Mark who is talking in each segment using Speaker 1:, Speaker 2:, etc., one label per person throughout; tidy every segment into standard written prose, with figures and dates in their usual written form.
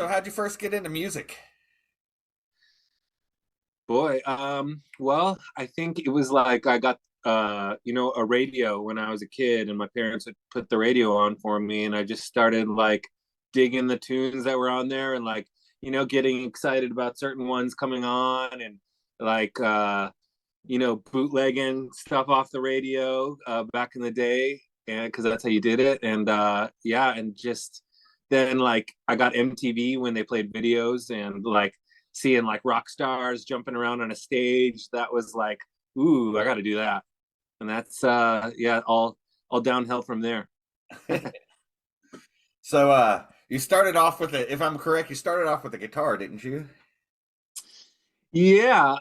Speaker 1: So how'd you first get into music?
Speaker 2: Boy, well, I think it was like I got a radio when I was a kid, and my parents would put the radio on for me, and I just started like digging the tunes that were on there, and like getting excited about certain ones coming on, and like bootlegging stuff off the radio back in the day, and because that's how you did it, and yeah, and just then like I got MTV when they played videos, and like seeing like rock stars jumping around on a stage. That was like, ooh, I got to do that. And that's yeah, all downhill from there.
Speaker 1: So you started off with if I'm correct, you started off with a guitar, didn't you?
Speaker 2: Yeah,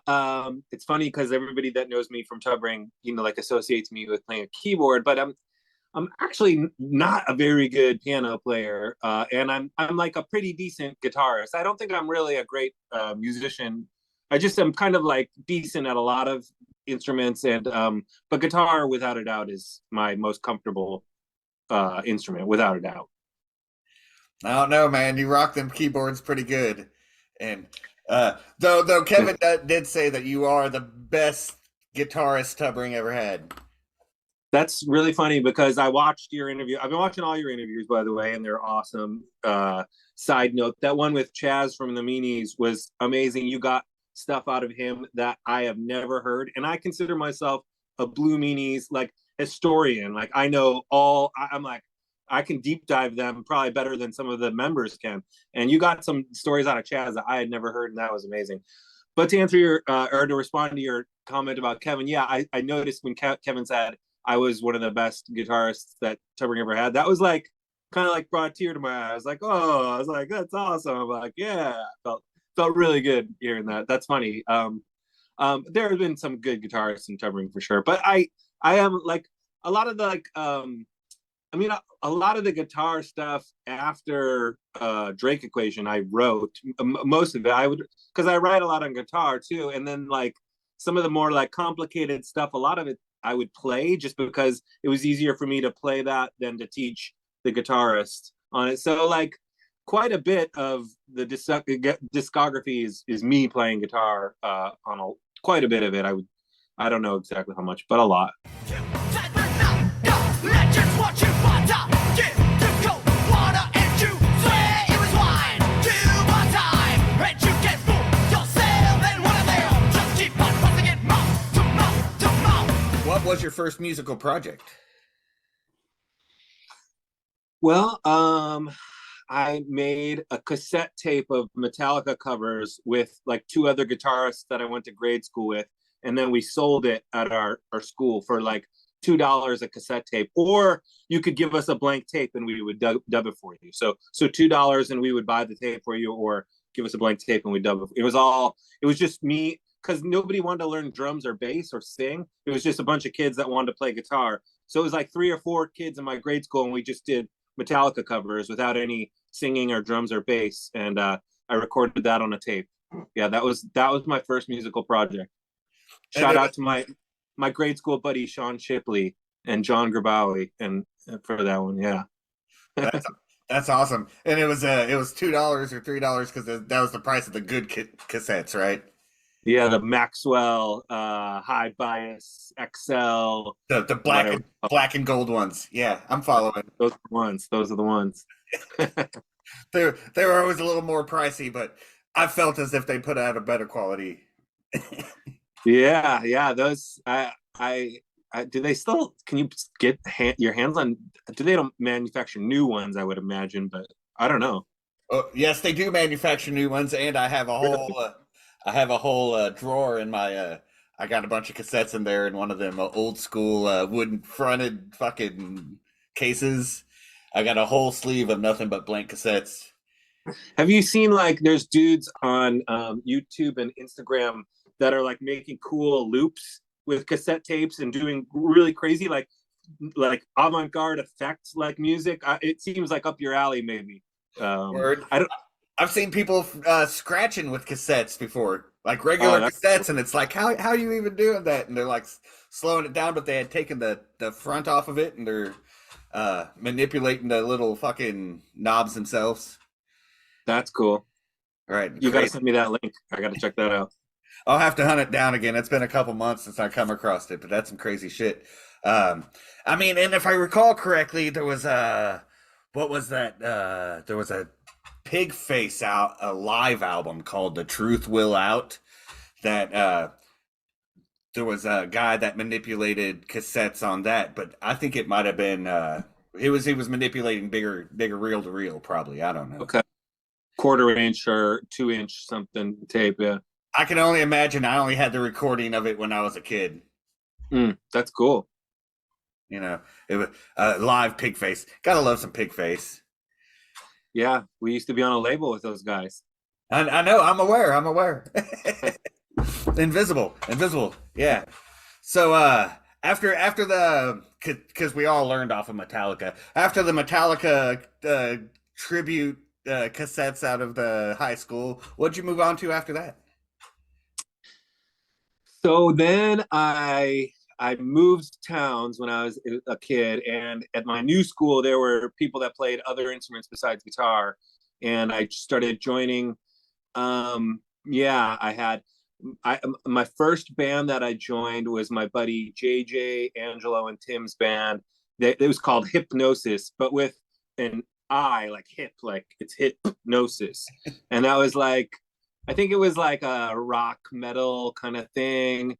Speaker 2: it's funny because everybody that knows me from tubbing, like associates me with playing a keyboard, but I'm actually not a very good piano player, and I'm like a pretty decent guitarist. I don't think I'm really a great musician. I just am kind of like decent at a lot of instruments, and but guitar, without a doubt, is my most comfortable instrument, without a doubt.
Speaker 1: I don't know, man. You rock them keyboards pretty good, and though Kevin did say that you are the best guitarist Tubbering ever had.
Speaker 2: That's really funny because I watched your interview. I've been watching all your interviews, by the way, and they're awesome. Side note, that one with Chaz from the Meanies was amazing. You got stuff out of him that I have never heard. And I consider myself a Blue Meanies like historian. Like I know I'm like, I can deep dive them probably better than some of the members can. And you got some stories out of Chaz that I had never heard, and that was amazing. But to answer your or to respond to your comment about Kevin, yeah, I noticed when Kevin said I was one of the best guitarists that Tubbing ever had. That was like kind of like brought a tear to my eye. I was like, oh, I was like, that's awesome. I'm like, yeah, felt really good hearing that. That's funny. There have been some good guitarists in Tubbing for sure, but I am like a lot of the like I mean a lot of the guitar stuff after Drake Equation I wrote most of it. I would because I write a lot on guitar too, and then like some of the more like complicated stuff, a lot of it I would play just because it was easier for me to play that than to teach the guitarist on it. So like quite a bit of the discography is me playing guitar on quite a bit of it. I don't know exactly how much, but a lot.
Speaker 1: What was your first musical project?
Speaker 2: Well, I made a cassette tape of Metallica covers with like two other guitarists that I went to grade school with, and then we sold it at our school for like $2 a cassette tape, or you could give us a blank tape and we would dub it for you. So $2 and we would buy the tape for you, or give us a blank tape and we dub it. It was just me because nobody wanted to learn drums or bass or sing. It was just a bunch of kids that wanted to play guitar. So it was like 3 or 4 kids in my grade school, and we just did Metallica covers without any singing or drums or bass, and I recorded that on a tape. Yeah, that was my first musical project.
Speaker 1: And
Speaker 2: Shout out to my grade school buddy Sean Shipley and John Grabowie, and for that one, yeah.
Speaker 1: that's that's awesome. And it was $2 or $3 because that was the price of the good cassettes, right?
Speaker 2: Yeah, the Maxwell, High Bias, XL,
Speaker 1: The black
Speaker 2: whatever.
Speaker 1: and black and gold ones. Yeah, I'm following.
Speaker 2: Those are the ones. Those are the ones.
Speaker 1: They were always a little more pricey, but I felt as if they put out a better quality.
Speaker 2: Yeah, yeah. Those do they still? Can you get your hands on? Do they don't manufacture new ones? I would imagine, but I don't know.
Speaker 1: Oh, yes, they do manufacture new ones, and I have a whole drawer in my. I got a bunch of cassettes in there, and one of them old school wooden fronted fucking cases. I got a whole sleeve of nothing but blank cassettes.
Speaker 2: Have you seen like there's dudes on YouTube and Instagram that are like making cool loops with cassette tapes and doing really crazy like avant-garde effects like music? It seems like up your alley, maybe.
Speaker 1: Word.
Speaker 2: I don't.
Speaker 1: I've seen people scratching with cassettes before, like
Speaker 2: Oh,
Speaker 1: regular
Speaker 2: that's
Speaker 1: cassettes, and it's like, how are you even doing that? And they're like slowing it down, but they had taken the front off of it, and they're manipulating the little fucking knobs themselves.
Speaker 2: That's cool.
Speaker 1: Right,
Speaker 2: You got to
Speaker 1: crazy.
Speaker 2: send me that link. I got to check that out.
Speaker 1: I'll have to hunt it down again. It's been a couple months since I come across it, but that's some crazy shit. Um, I mean, and if I recall correctly, there was a what was that? There was a Pig Face out a live album called "The Truth Will Out." That there was a guy that manipulated cassettes on that, but I think it might have been he was manipulating bigger reel to reel probably. I don't know.
Speaker 2: Okay. Quarter inch or 2 inch something tape. Yeah.
Speaker 1: I can only imagine. I only had the recording of it when I was a kid.
Speaker 2: That's cool.
Speaker 1: You know, it was live Pig Face. Gotta love some Pig Face.
Speaker 2: Yeah. We used to be on a label with those guys.
Speaker 1: I know. I'm aware. I'm aware. Invisible. Yeah. So after the because we all learned off of Metallica after the Metallica tribute cassettes out of the high school, what'd you move on to after that?
Speaker 2: So then I moved towns when I was a kid, and at my new school there were people that played other instruments besides guitar, and I started joining. Yeah, I had my first band that I joined was my buddy JJ, Angelo, and Tim's band. It was called Hypnosis, but with an I, like hip, like it's hypnosis, and that was like I think it was like a rock metal kind of thing.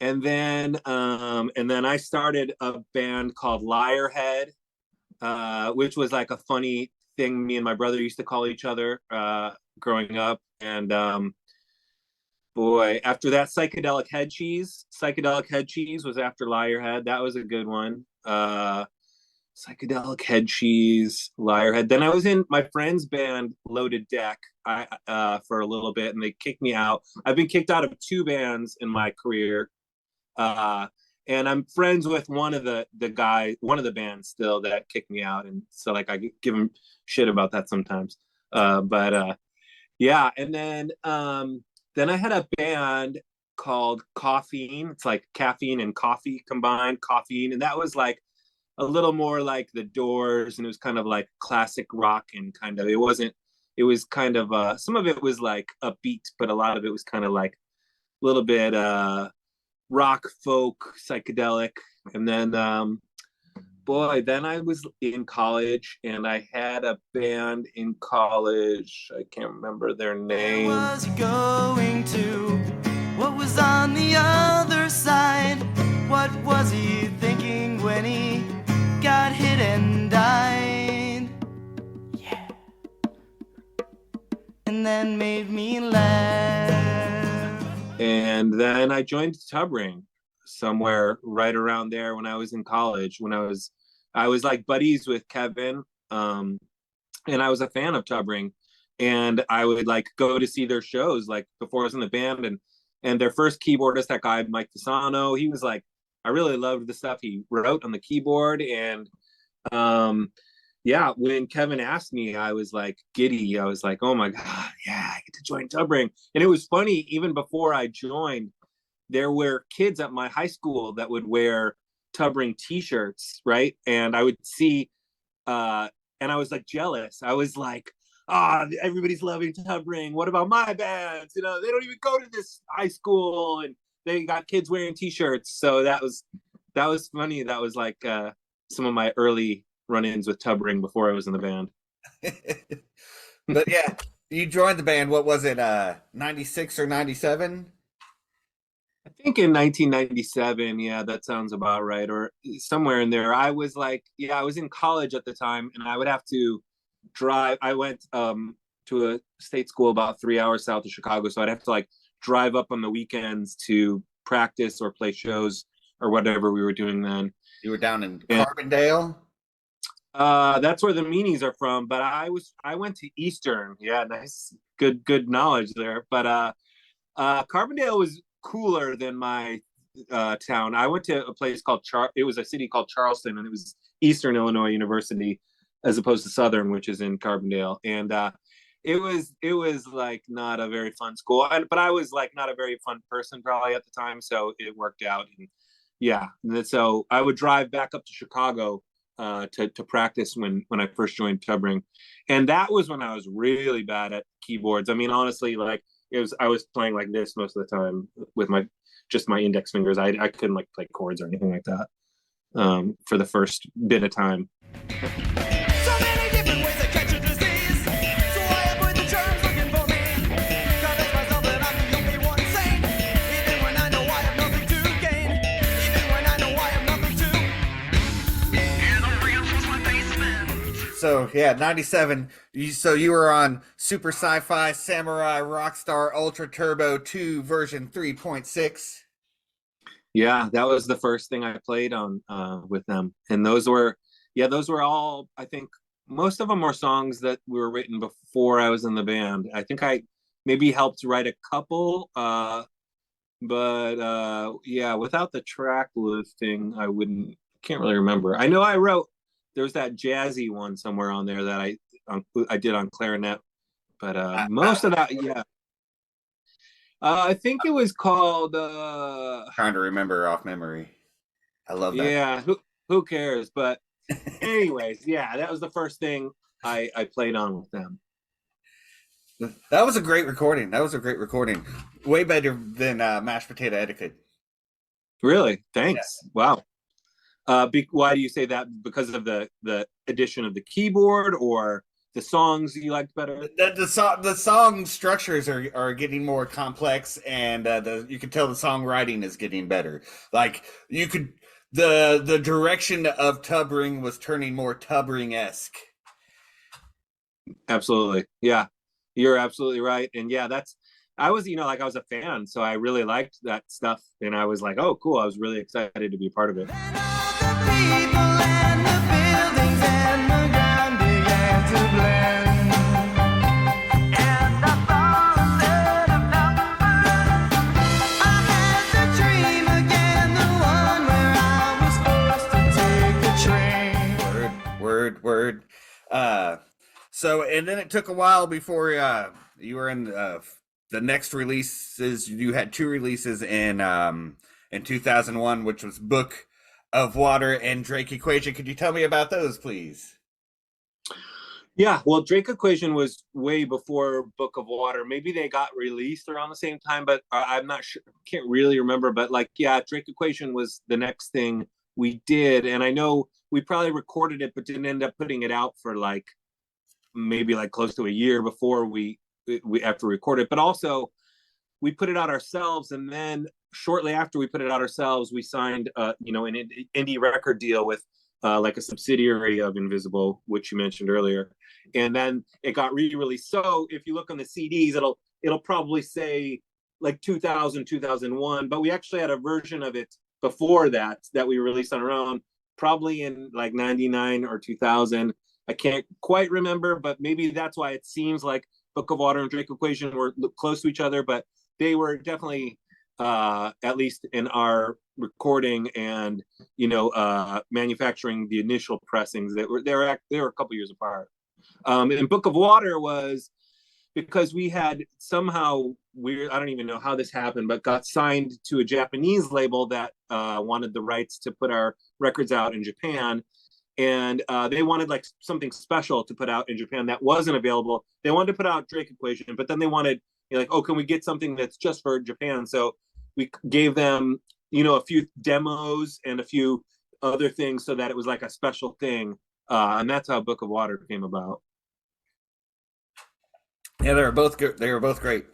Speaker 2: And then I started a band called Liarhead, which was like a funny thing me and my brother used to call each other growing up. And boy, after that, Psychedelic Head Cheese was after Liarhead. That was a good one. Psychedelic Head Cheese, Liarhead. Then I was in my friend's band, Loaded Deck, for a little bit, and they kicked me out. I've been kicked out of two bands in my career, uh, and I'm friends with one of the guy, one of the bands still that kicked me out, and so like I give him shit about that sometimes. But yeah, and then I had a band called Caffeine. It's like caffeine and coffee combined, Caffeine, and that was like a little more like the Doors, and it was kind of like classic rock, and kind of it was kind of some of it was like upbeat, but a lot of it was kind of like a little bit rock folk psychedelic. And then boy, then I was in college and I had a band in college. I can't remember their name.
Speaker 3: Where was he going to? What was on the other side? What was he thinking when he got hit and died? Yeah. And then made me laugh.
Speaker 2: And then I joined Tubring somewhere right around there when I was in college. When I was like buddies with Kevin, and I was a fan of Tubring, and I would like go to see their shows like before I was in the band, and their first keyboardist, that guy Mike Fasano, he was like, I really loved the stuff he wrote on the keyboard. And yeah, when Kevin asked me, I was like giddy. I was like, oh my god, yeah, I get to join Tubring. And it was funny, even before I joined, there were kids at my high school that would wear Tubring t-shirts, right? And I would see and I was like jealous. I was like, everybody's loving Tubring. What about my bands? You know, they don't even go to this high school, and they got kids wearing t-shirts. So that was funny. That was like some of my early run-ins with Tubring before I was in the band.
Speaker 1: But yeah, you joined the band. What was it? 96 or 97?
Speaker 2: I think in 1997, yeah, that sounds about right, or somewhere in there. I was like, yeah, I was in college at the time, and I would have to drive. I went to a state school about 3 hours south of Chicago, so I'd have to like drive up on the weekends to practice or play shows or whatever we were doing then.
Speaker 1: You were down in Carbondale?
Speaker 2: That's where the meanies are from, but I went to Eastern. Yeah, nice, good knowledge there. But Carbondale was cooler than my town. I went to a place called it was a city called Charleston, and it was Eastern Illinois University as opposed to Southern, which is in Carbondale. And it was like not a very fun school, but I was like not a very fun person probably at the time, so it worked out. And yeah, and so I would drive back up to Chicago to practice when I first joined Tubbring, and that was when I was really bad at keyboards. I mean, honestly, like I was playing like this most of the time with my index fingers. I couldn't like play chords or anything like that for the first bit of time.
Speaker 3: So many different ways to catch a disease. So I avoid the germs looking for me. Convince myself that I'm the only one sane. Even when I know I have nothing to gain. Even when I know I have nothing to. And I'll reinforce my basement.
Speaker 1: So yeah, 97. So you were on Super Sci-Fi Samurai Rockstar Ultra Turbo 2 version 3.6.
Speaker 2: Yeah, that was the first thing I played on with them, and those were all, I think most of them were songs that were written before I was in the band. I think I maybe helped write a couple, but yeah, without the track listing, can't really remember. I know there's that jazzy one somewhere on there that I did on clarinet, but most of that, yeah. I think it was called
Speaker 1: Trying to remember off memory. I love that.
Speaker 2: Yeah, who cares? But anyways, yeah, that was the first thing I played on with them.
Speaker 1: That was a great recording. Way better than Mashed Potato Etiquette.
Speaker 2: Really? Thanks. Yeah. Wow. Why do you say that? Because of the addition of the keyboard, or the songs you liked better?
Speaker 1: The song structures are getting more complex, and you can tell the songwriting is getting better. Like the direction of Tubbring was turning more Tubbring-esque.
Speaker 2: Absolutely. Yeah, you're absolutely right. And yeah, I was a fan, so I really liked that stuff, and I was like, oh, cool. I was really excited to be a part of it.
Speaker 1: Word. So, and then it took a while before you were in the next releases. You had 2 releases in 2001, which was Book of Water and Drake Equation. Could you tell me about those, please?
Speaker 2: Yeah, well, Drake Equation was way before Book of Water. Maybe they got released around the same time, but I'm not sure. Can't really remember. But like, yeah, Drake Equation was the next thing we did, and I know we probably recorded it, but didn't end up putting it out for like maybe like close to a year before we after we recorded it. But also, we put it out ourselves, and then shortly after we put it out ourselves, we signed an indie record deal with like a subsidiary of Invisible, which you mentioned earlier, and then it got re-released. So if you look on the CDs, it'll probably say like 2000, 2001, but we actually had a version of it before that we released on our own, probably in like 99 or 2000. I can't quite remember, but maybe that's why it seems like Book of Water and Drake Equation were close to each other, but they were definitely at least in our recording and manufacturing the initial pressings, they were a couple years apart. And Book of Water was because we had somehow I don't even know how this happened, but got signed to a Japanese label that wanted the rights to put our records out in Japan. And they wanted like something special to put out in Japan that wasn't available. They wanted to put out Drake Equation, but then they wanted, like, oh, can we get something that's just for Japan? So we gave them, a few demos and a few other things so that it was like a special thing. And that's how Book of Water came about.
Speaker 1: Yeah, they were both good. They were both great.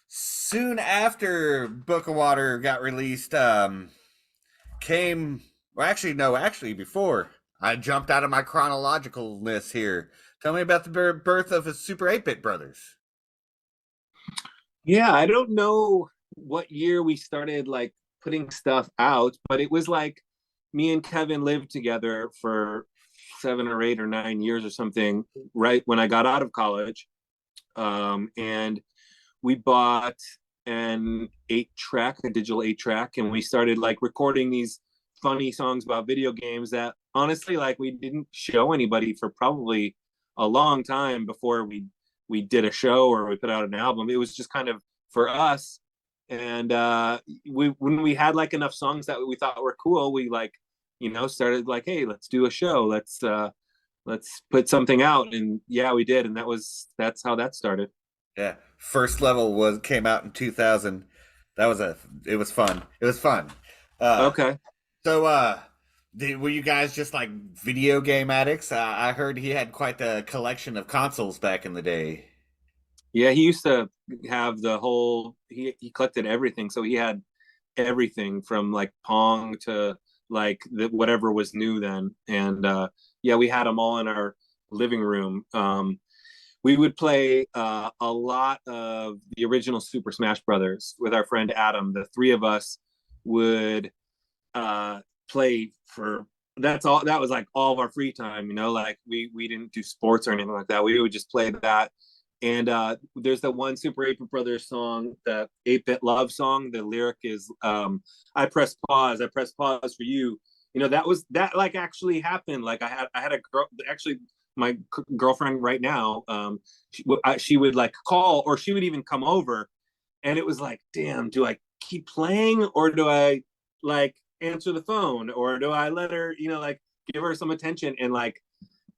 Speaker 1: Soon after Book of Water got released, before. I jumped out of my chronologicalness here. Tell me about the birth of the Super 8-Bit Brothers.
Speaker 2: Yeah, I don't know what year we started like putting stuff out, but it was like me and Kevin lived together for 7 or 8 or 9 years or something right when I got out of college. And we bought an 8-track, a digital 8-track, and we started like recording these funny songs about video games that honestly, like, we didn't show anybody for probably a long time before we did a show or we put out an album. It was just kind of for us. And we when we had like enough songs that we thought were cool, we like, started like, hey, let's do a show. Let's put something out. And yeah, we did. And that's how that started.
Speaker 1: Yeah. First level came out in 2000. It was fun. It was fun.
Speaker 2: Okay.
Speaker 1: So were you guys just like video game addicts? I heard he had quite the collection of consoles back in the day.
Speaker 2: Yeah, he used to have the whole he collected everything. So he had everything from like Pong to like whatever was new then. And yeah, we had them all in our living room. We would play a lot of the original Super Smash Brothers with our friend Adam. The three of us would play for that was like all of our free time, like we didn't do sports or anything like that. We would just play that. And there's the one Super 8-Bit Brothers song, the 8-Bit Love song. The lyric is I press pause for you. That like actually happened. Like I had a girl, actually my girlfriend right now, she would like call, or she would even come over, and it was like, damn, do I keep playing or do I like answer the phone, or do I let her, like give her some attention? And like,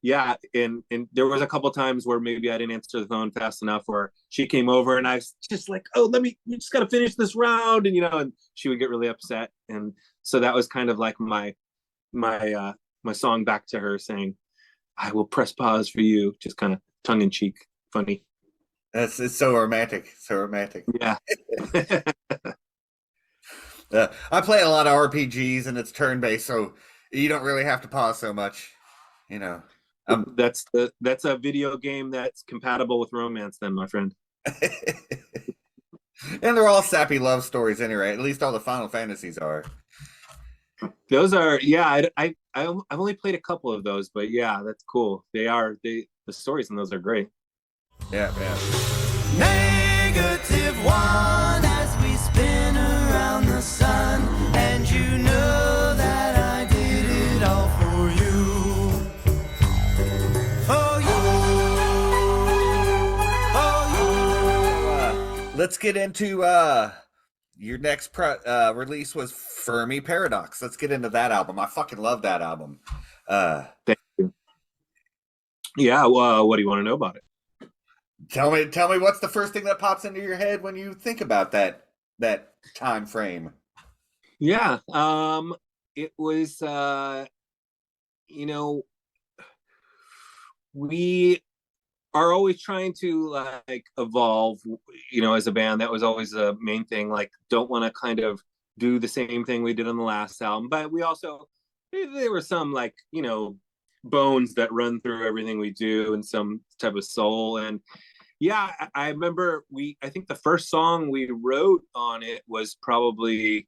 Speaker 2: yeah, and there was a couple times where maybe I didn't answer the phone fast enough, where she came over and I was just like, oh, you just got to finish this round. And, and she would get really upset. And so that was kind of like my song back to her, saying, I will press pause for you, just kind of tongue in cheek, funny.
Speaker 1: It's so romantic. So romantic.
Speaker 2: Yeah.
Speaker 1: I play a lot of RPGs and it's turn based, so you don't really have to pause so much.
Speaker 2: That's a video game that's compatible with romance, then, my friend.
Speaker 1: And they're all sappy love stories, anyway. At least all the Final Fantasies are.
Speaker 2: Those are, yeah. I've only played a couple of those, but yeah, that's cool. The stories in those are great.
Speaker 1: Yeah.
Speaker 3: -1 as we spin around the sun, and you know that I did it all for you.
Speaker 1: Let's get into your next release was Fermi Paradox. Let's get into that album. I fucking love that album.
Speaker 2: Thank you. Yeah, well, what do you want to know about it?
Speaker 1: Tell me what's the first thing that pops into your head when you think about that time frame?
Speaker 2: Yeah, it was we are always trying to like evolve, as a band. That was always the main thing. Like, don't want to kind of do the same thing we did on the last album, but we also, there were some like, bones that run through everything we do, and some type of soul. And yeah, I remember I think the first song we wrote on it was probably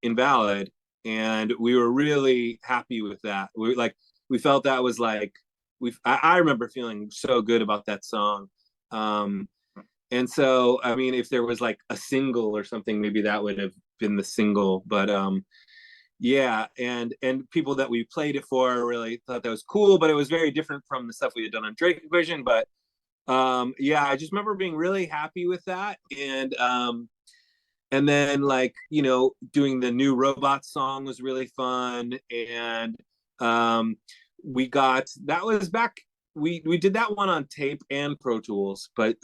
Speaker 2: Invalid, and we were really happy with that. We felt that was like, I remember feeling so good about that song. And so, I mean, if there was like a single or something, maybe that would have been the single. But yeah, and people that we played it for really thought that was cool, but it was very different from the stuff we had done on Drake Vision. But yeah, I just remember being really happy with that. And then like, doing the new Robot song was really fun. And that was back, we did that one on tape and Pro Tools, but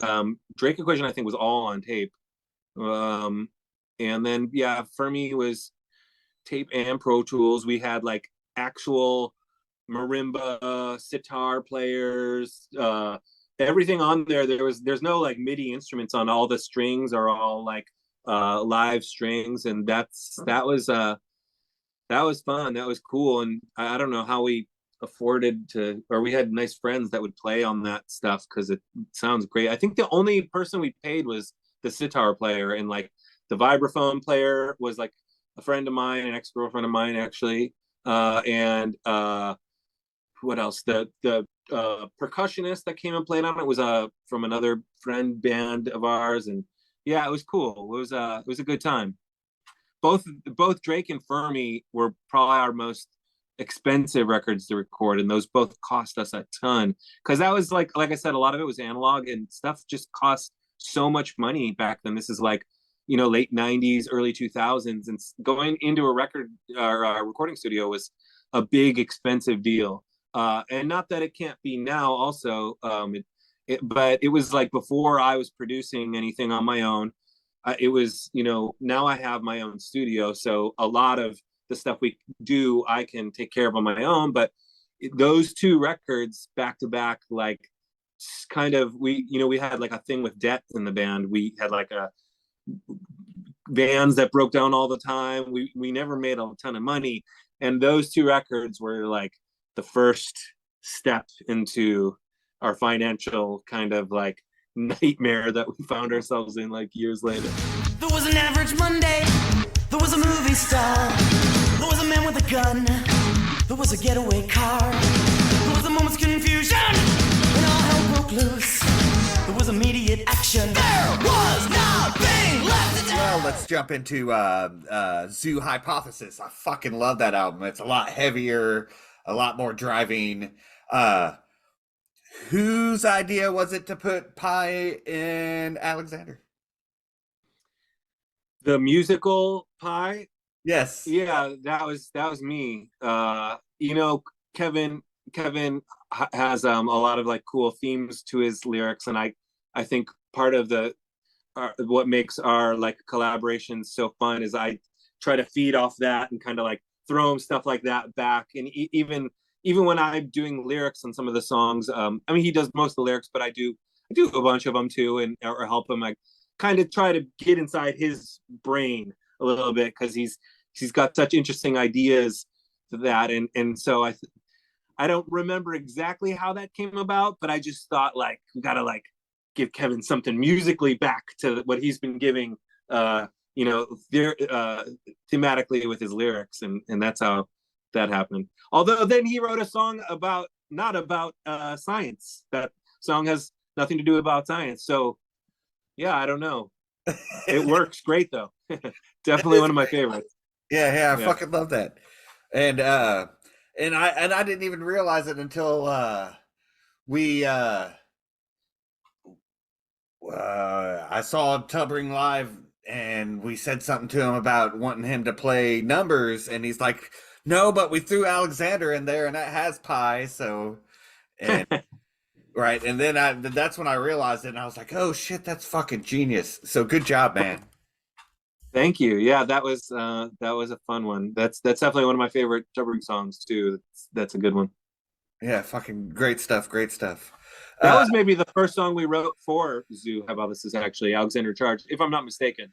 Speaker 2: Drake Equation I think was all on tape. And then yeah, Fermi was tape and Pro Tools. We had like actual marimba, sitar players, everything on there. There's no like MIDI instruments on. All the strings are all like live strings, and that was fun. That was cool. And I don't know how we afforded to, or we had nice friends that would play on that stuff because it sounds great. I think the only person we paid was the sitar player, and like the vibraphone player was like a friend of mine, an ex-girlfriend of mine actually. And what else? The percussionist that came and played on it was from another friend band of ours, and Yeah, it was cool. It was a good time. Both Drake and Fermi were probably our most expensive records to record, and those both cost us a ton. Because that was like I said, a lot of it was analog, and stuff just cost so much money back then. This is like, late '90s, early 2000s, and going into a record or a recording studio was a big expensive deal. And not that it can't be now. Also, but it was like before I was producing anything on my own. It was, now I have my own studio, so a lot of the stuff we do I can take care of on my own. But those two records back to back, like, kind of, we had like a thing with debt in the band. We had like a vans that broke down all the time. We never made a ton of money, and those two records were like the first step into our financial kind of like nightmare that we found ourselves in like years later.
Speaker 3: There was an average Monday, there was a movie star, there was a man with a gun, there was a getaway car, there was a moment's confusion, when all hell broke loose, there was immediate action, there was nothing left to do.
Speaker 1: Well, let's jump into Zoo Hypothesis. I fucking love that album. It's a lot heavier, a lot more driving. Whose idea was it to put Pie in Alexander?
Speaker 2: The musical Pie?
Speaker 1: Yes.
Speaker 2: Yeah, that was me. Kevin has a lot of like cool themes to his lyrics, and I think part of what makes our like collaborations so fun is I try to feed off that and kind of like throw him stuff like that back. And even when I'm doing lyrics on some of the songs, he does most of the lyrics, but I do a bunch of them too, and or help him. I kind of try to get inside his brain a little bit, because he's got such interesting ideas to that, and so I don't remember exactly how that came about, but I just thought like we gotta like give Kevin something musically back to what he's been giving, thematically with his lyrics, and that's how that happened. Although then he wrote a song not about science. That song has nothing to do about science. So yeah, I don't know. It works great though. Definitely one of my favorites.
Speaker 1: Yeah, I fucking love that. And I didn't even realize it until I saw Tubbring live, and we said something to him about wanting him to play numbers, and he's like, no, but we threw Alexander in there, and that has Pie, so, and right, and then that's when I realized it, and I was like, oh shit, that's fucking genius. So good job, man.
Speaker 2: Thank you. Yeah, that was a fun one. That's definitely one of my favorite Tubbring songs too. That's a good one.
Speaker 1: Yeah, fucking great stuff.
Speaker 2: That was maybe the first song we wrote for Zoo. How about this is actually Alexander Charge, if I'm not mistaken.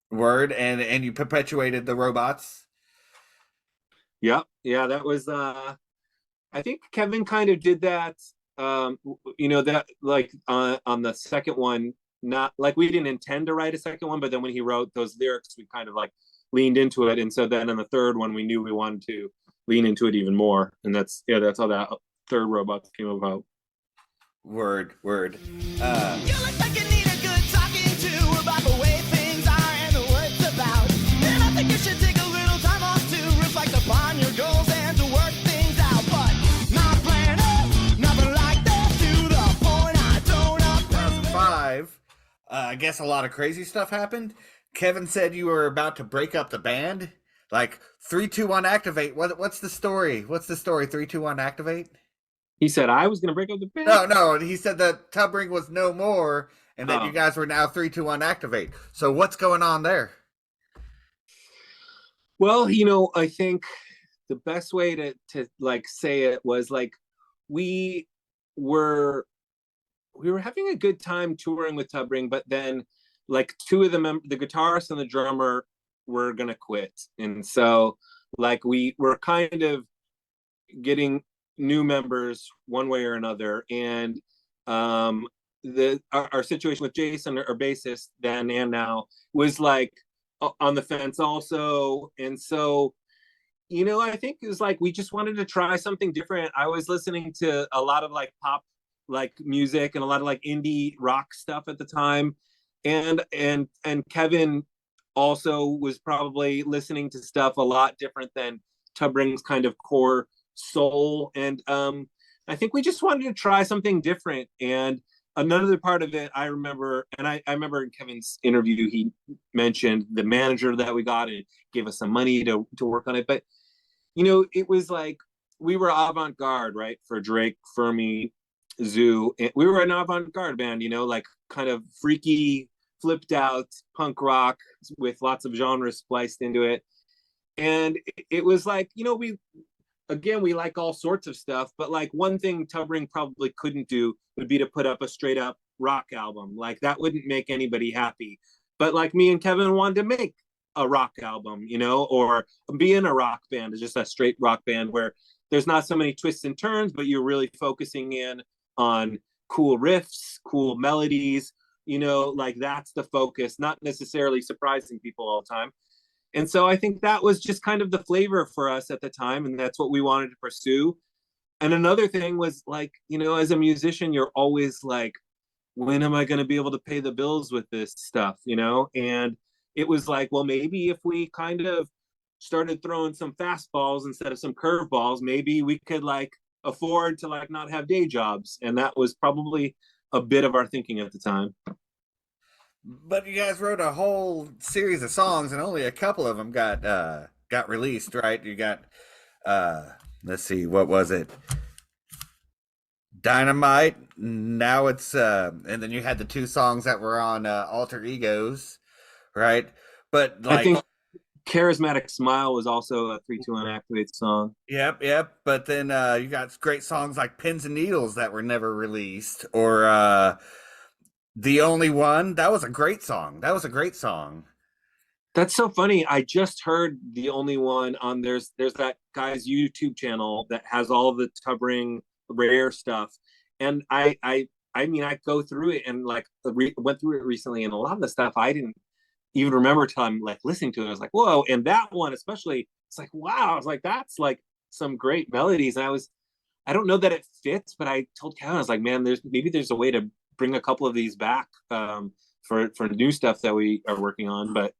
Speaker 1: Word, and you perpetuated the robots.
Speaker 2: Yeah, that was I think Kevin kind of did that. That like on the second one, not like we didn't intend to write a second one, but then when he wrote those lyrics, we kind of like leaned into it, and so then in the third one, we knew we wanted to lean into it even more, and that's how that third Robots came about.
Speaker 1: Word.
Speaker 3: You look like you need a good talking to about the way things are and the words about. And I think you should take a little time off to reflect upon your goals and to work things out. But not planning, nothing like that, to the point I don't approve.
Speaker 1: 2005, I guess a lot of crazy stuff happened. Kevin said you were about to break up the band. Like 3, 2, 1, activate. What's the story? 3, 2, 1, activate.
Speaker 2: He said I was going to break up the band.
Speaker 1: No. He said that Tubbring was no more, and that you guys were now 3, 2, 1, activate. So what's going on there?
Speaker 2: Well, I think the best way to like say it was like we were having a good time touring with Tubbring, but then like two of the guitarist and the drummer were gonna quit, and so like we were kind of getting new members one way or another, and our situation with Jason, our bassist then and now, was like on the fence also. And so I think it was like we just wanted to try something different. I was listening to a lot of like pop like music and a lot of like indie rock stuff at the time. And Kevin also was probably listening to stuff a lot different than Tubring's kind of core soul. And I think we just wanted to try something different. And another part of it, I remember, and I remember in Kevin's interview, he mentioned the manager that we got and gave us some money to work on it. But, you know, it was like, we were avant-garde, right? For Drake, Fermi, Zoo. We were an avant-garde band, you know, like kind of freaky, flipped out punk rock with lots of genres spliced into it. And it was like, you know, we like all sorts of stuff, but like one thing Tubring probably couldn't do would be to put up a straight up rock album. Like that wouldn't make anybody happy. But like me and Kevin wanted to make a rock album, you know, or be in a rock band, just a straight rock band where there's not so many twists and turns, but you're really focusing in on cool riffs, cool melodies, you know, like that's the focus, not necessarily surprising people all the time. And so I think that was just kind of the flavor for us at the time. And that's what we wanted to pursue. And another thing was like, you know, as a musician, you're always like, when am I going to be able to pay the bills with this stuff, you know? And it was like, well, maybe if we kind of started throwing some fastballs instead of some curveballs, maybe we could like afford to like not have day jobs. And that was probably a bit of our thinking at the time.
Speaker 1: But you guys wrote a whole series of songs, and only a couple of them got released, right? You got, let's see, what was it? Dynamite. Now it's, and then you had the two songs that were on Alter Egos, right? But like, I think
Speaker 2: Charismatic Smile was also a 321 Activate song.
Speaker 1: Yep. But then you got great songs like Pins and Needles that were never released, or The Only One. That was a great song.
Speaker 2: That's so funny. I just heard The Only One on there's that guy's YouTube channel that has all of the Tubring rare stuff. And I mean, I go through it and like went through it recently, and a lot of the stuff I didn't even remember till I'm like listening to it. I was like, whoa. And that one especially, it's like, wow. I was like, that's like some great melodies. And I don't know that it fits, but I told Kevin, I was like, man, there's a way to bring a couple of these back for new stuff that we are working on. But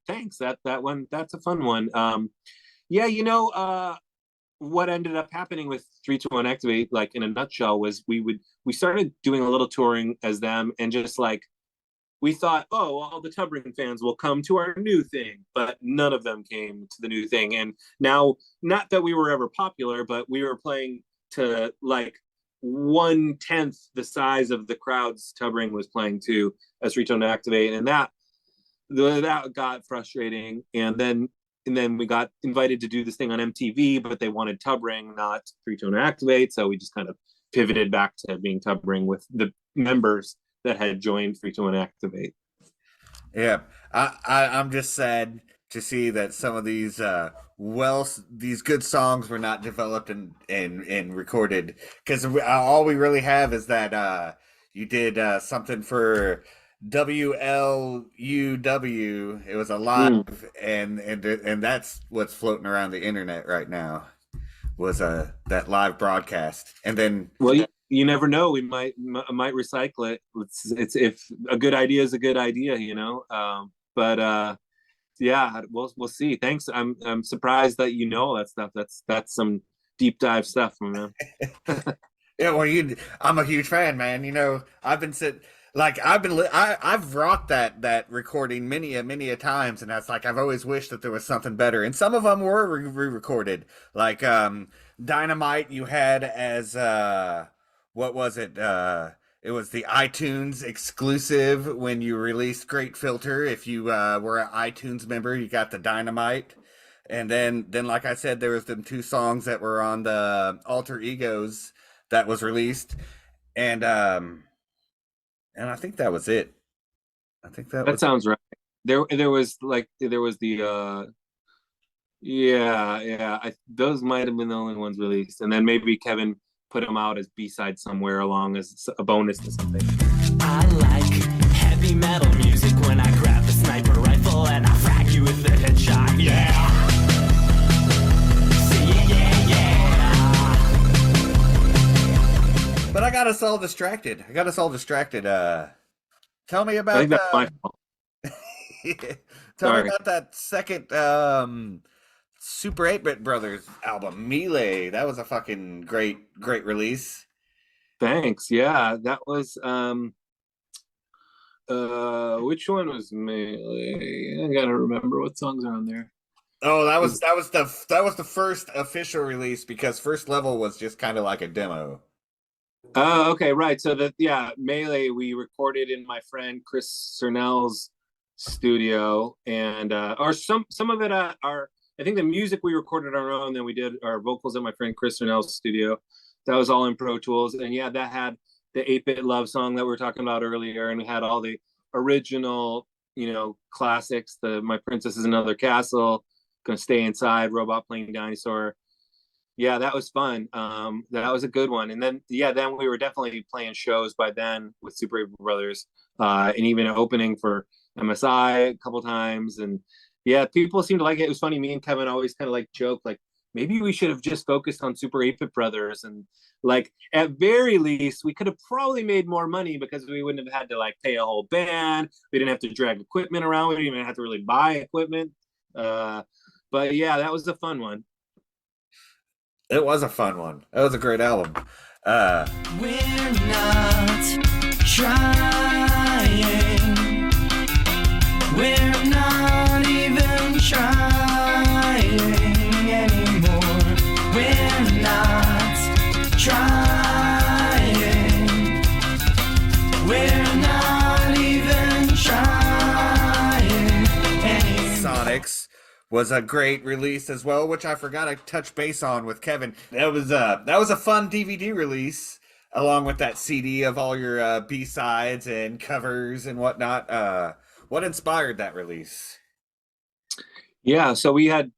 Speaker 2: thanks. That one, that's a fun one. You know, what ended up happening with 321 Activate, like in a nutshell, was we started doing a little touring as them, and just like we thought, oh, all the Tubring fans will come to our new thing, but none of them came to the new thing. And now, not that we were ever popular, but we were playing to like 1/10 the size of the crowds Tubring was playing to as 321 Activate, and that got frustrating. And then we got invited to do this thing on MTV, but they wanted Tubring, not 321 Activate, so we just kind of pivoted back to being Tubring with the members that had joined 321 Activate.
Speaker 1: Yeah, I'm just sad to see that some of these these good songs were not developed and recorded, because all we really have is that you did something for WLUW. It was a live, and that's what's floating around the internet right now, was that live broadcast. And then,
Speaker 2: well, you never know, we might recycle it. It's if a good idea is a good idea, you know. But yeah, we'll see. Thanks. I'm surprised that you know all that stuff. That's some deep dive stuff, man.
Speaker 1: Yeah, well, I'm a huge fan, man. You know, I've rocked that recording many a times, and that's like, I've always wished that there was something better. And some of them were re-recorded, like Dynamite. You had as what was it? It was the iTunes exclusive when you released Great Filter. If you were an iTunes member, you got the Dynamite. And then like I said, there was them two songs that were on the Alter Egos that was released. And I think that was it. I think that
Speaker 2: sounds right. There was the those might have been the only ones released, and then maybe Kevin put them out as B-side somewhere along as a bonus to something.
Speaker 3: I like heavy metal music when I grab the sniper rifle and I frag you with the headshot. Yeah.
Speaker 1: But got us all distracted. Tell me
Speaker 2: I
Speaker 1: about
Speaker 2: think that's my fault.
Speaker 1: tell me
Speaker 2: Sorry.
Speaker 1: about that second Super 8-Bit Brothers album, Melee. That was a fucking great release.
Speaker 2: Thanks. Yeah, that was which one was Melee? I gotta remember what songs are on there.
Speaker 1: Oh, that was
Speaker 2: Was
Speaker 1: the first official release, because First Level was just kind of like a demo.
Speaker 2: Oh, okay, right. So that, yeah, Melee we recorded in my friend Chris Cernell's studio, and or some of it are, I think the music we recorded on our own, then we did our vocals at my friend Chris Cernell's studio. That was all in Pro Tools, and yeah, that had the 8-bit love song that we were talking about earlier, and we had all the original, classics. The My Princess is Another Castle, Gonna Stay Inside, Robot Playing Dinosaur. Yeah, that was fun. That was a good one. And then, yeah, then we were definitely playing shows by then with Super 8 Brothers, and even opening for MSI a couple times. And yeah, people seemed to like it. It was funny. Me and Kevin always kind of like joke, like, maybe we should have just focused on Super 8-Bit Brothers. And like, at very least, we could have probably made more money because we wouldn't have had to like pay a whole band. We didn't have to drag equipment around. We didn't even have to really buy equipment. But yeah, that was a fun one.
Speaker 1: It was a fun one. It was a great album.
Speaker 3: We're not trying. We're not even trying anymore. We're not trying. We're not even trying anymore.
Speaker 1: Sonics was a great release as well, which I forgot to touch base on with Kevin. That was a fun DVD release, along with that CD of all your B-sides and covers and whatnot. What inspired that release?
Speaker 2: Yeah, so we had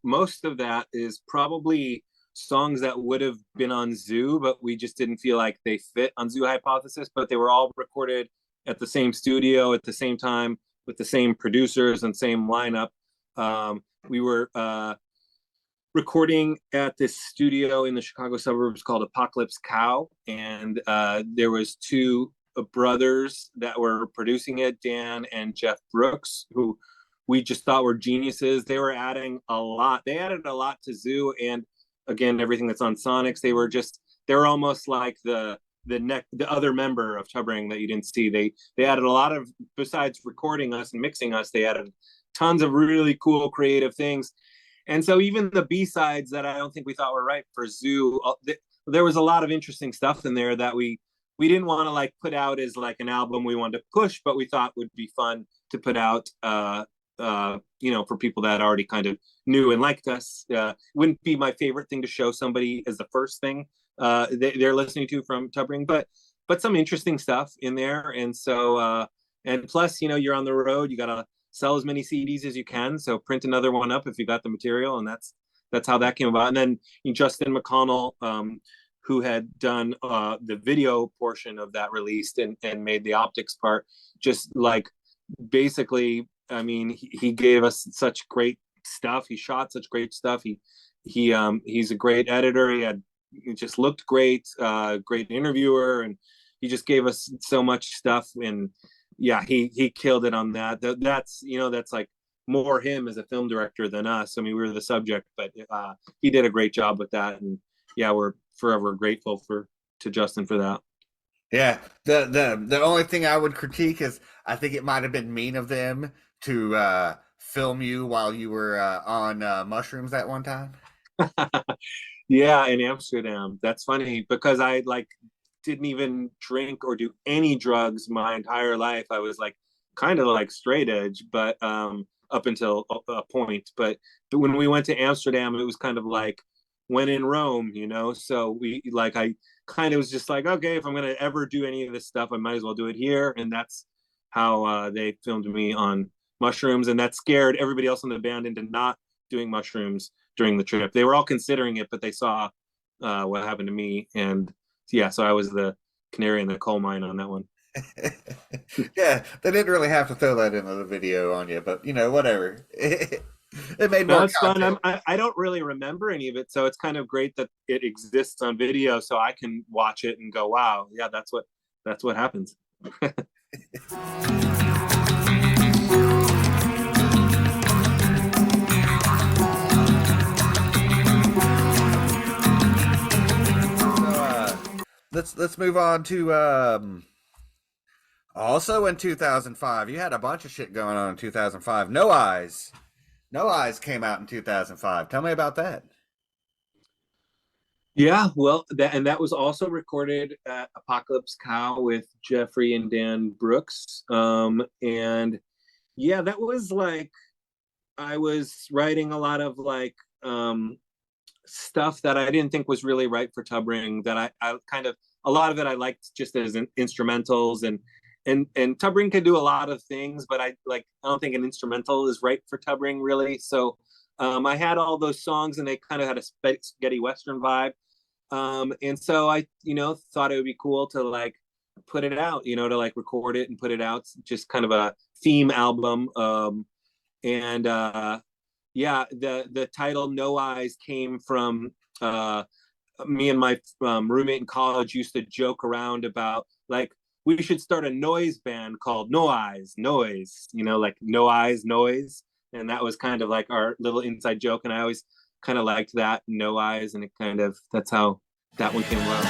Speaker 2: most of that is probably songs that would have been on Zoo, but we just didn't feel like they fit on Zoo Hypothesis, but they were all recorded at the same studio at the same time with the same producers and same lineup. We were recording at this studio in the Chicago suburbs called Apocalypse Cow, and there was two brothers that were producing it, Dan and Jeff Brooks, who we just thought were geniuses. They were adding a lot. They added a lot to Zoo, and again, everything that's on Sonics. They were almost like the other member of Tubbering that you didn't see. They added a lot of, besides recording us and mixing us, they added tons of really cool creative things. And so even the B-sides that I don't think we thought were right for Zoo, there was a lot of interesting stuff in there that we didn't want to like put out as like an album we wanted to push, but we thought would be fun to put out for people that already kind of knew and liked us. Wouldn't be my favorite thing to show somebody as the first thing they're listening to from Tubbering, but some interesting stuff in there. And so and plus, you're on the road, you gotta sell as many CDs as you can, so print another one up if you got the material. And that's how that came about. And then Justin McConnell, who had done the video portion of that release and made the optics part, just like basically, I mean, he gave us such great stuff. He shot such great stuff. He's a great editor. He just looked great, great interviewer, and he just gave us so much stuff. And yeah, he killed it on that. That's like more him as a film director than us. I mean, we were the subject, but he did a great job with that. And yeah, we're forever grateful to Justin for that.
Speaker 1: Yeah, the only thing I would critique is I think it might have been mean of them to film you while you were on mushrooms that one time.
Speaker 2: Yeah, in Amsterdam. That's funny because I didn't even drink or do any drugs my entire life. I was like kind of like straight edge, but up until a point. But when we went to Amsterdam, it was kind of like when in Rome, So I kind of was just like, okay, if I'm gonna ever do any of this stuff, I might as well do it here. And that's how they filmed me on mushrooms, and that scared everybody else in the band into not doing mushrooms during the trip. They were all considering it, but they saw what happened to me, and yeah, so I was the canary in the coal mine on that one.
Speaker 1: Yeah, they didn't really have to throw that into the video on you, but whatever. It made
Speaker 2: No,
Speaker 1: more
Speaker 2: it's fun.
Speaker 1: content.
Speaker 2: I don't really remember any of it, so it's kind of great that it exists on video, so I can watch it and go, "Wow, yeah, that's what happens."
Speaker 1: So let's move on to also in 2005. You had a bunch of shit going on in 2005. No Eyes. No Eyes came out in 2005. Tell me about that.
Speaker 2: Yeah, well, that was also recorded at Apocalypse Cow with Jeffrey and Dan Brooks. And yeah, that was like I was writing a lot of like stuff that I didn't think was really right for Tub Ring. That I kind of a lot of it I liked just as instrumentals and Tub Ring can do a lot of things, but I don't think an instrumental is right for Tub Ring really. So I had all those songs and they kind of had a spaghetti western vibe. And so I, thought it would be cool to like put it out, to like record it and put it out, just kind of a theme album. And yeah, the title No Eyes came from me and my roommate in college used to joke around about like we should start a noise band called No Eyes Noise, like No Eyes Noise, and that was kind of like our little inside joke. And I always kind of liked that No Eyes, and it kind of that's how that one came about.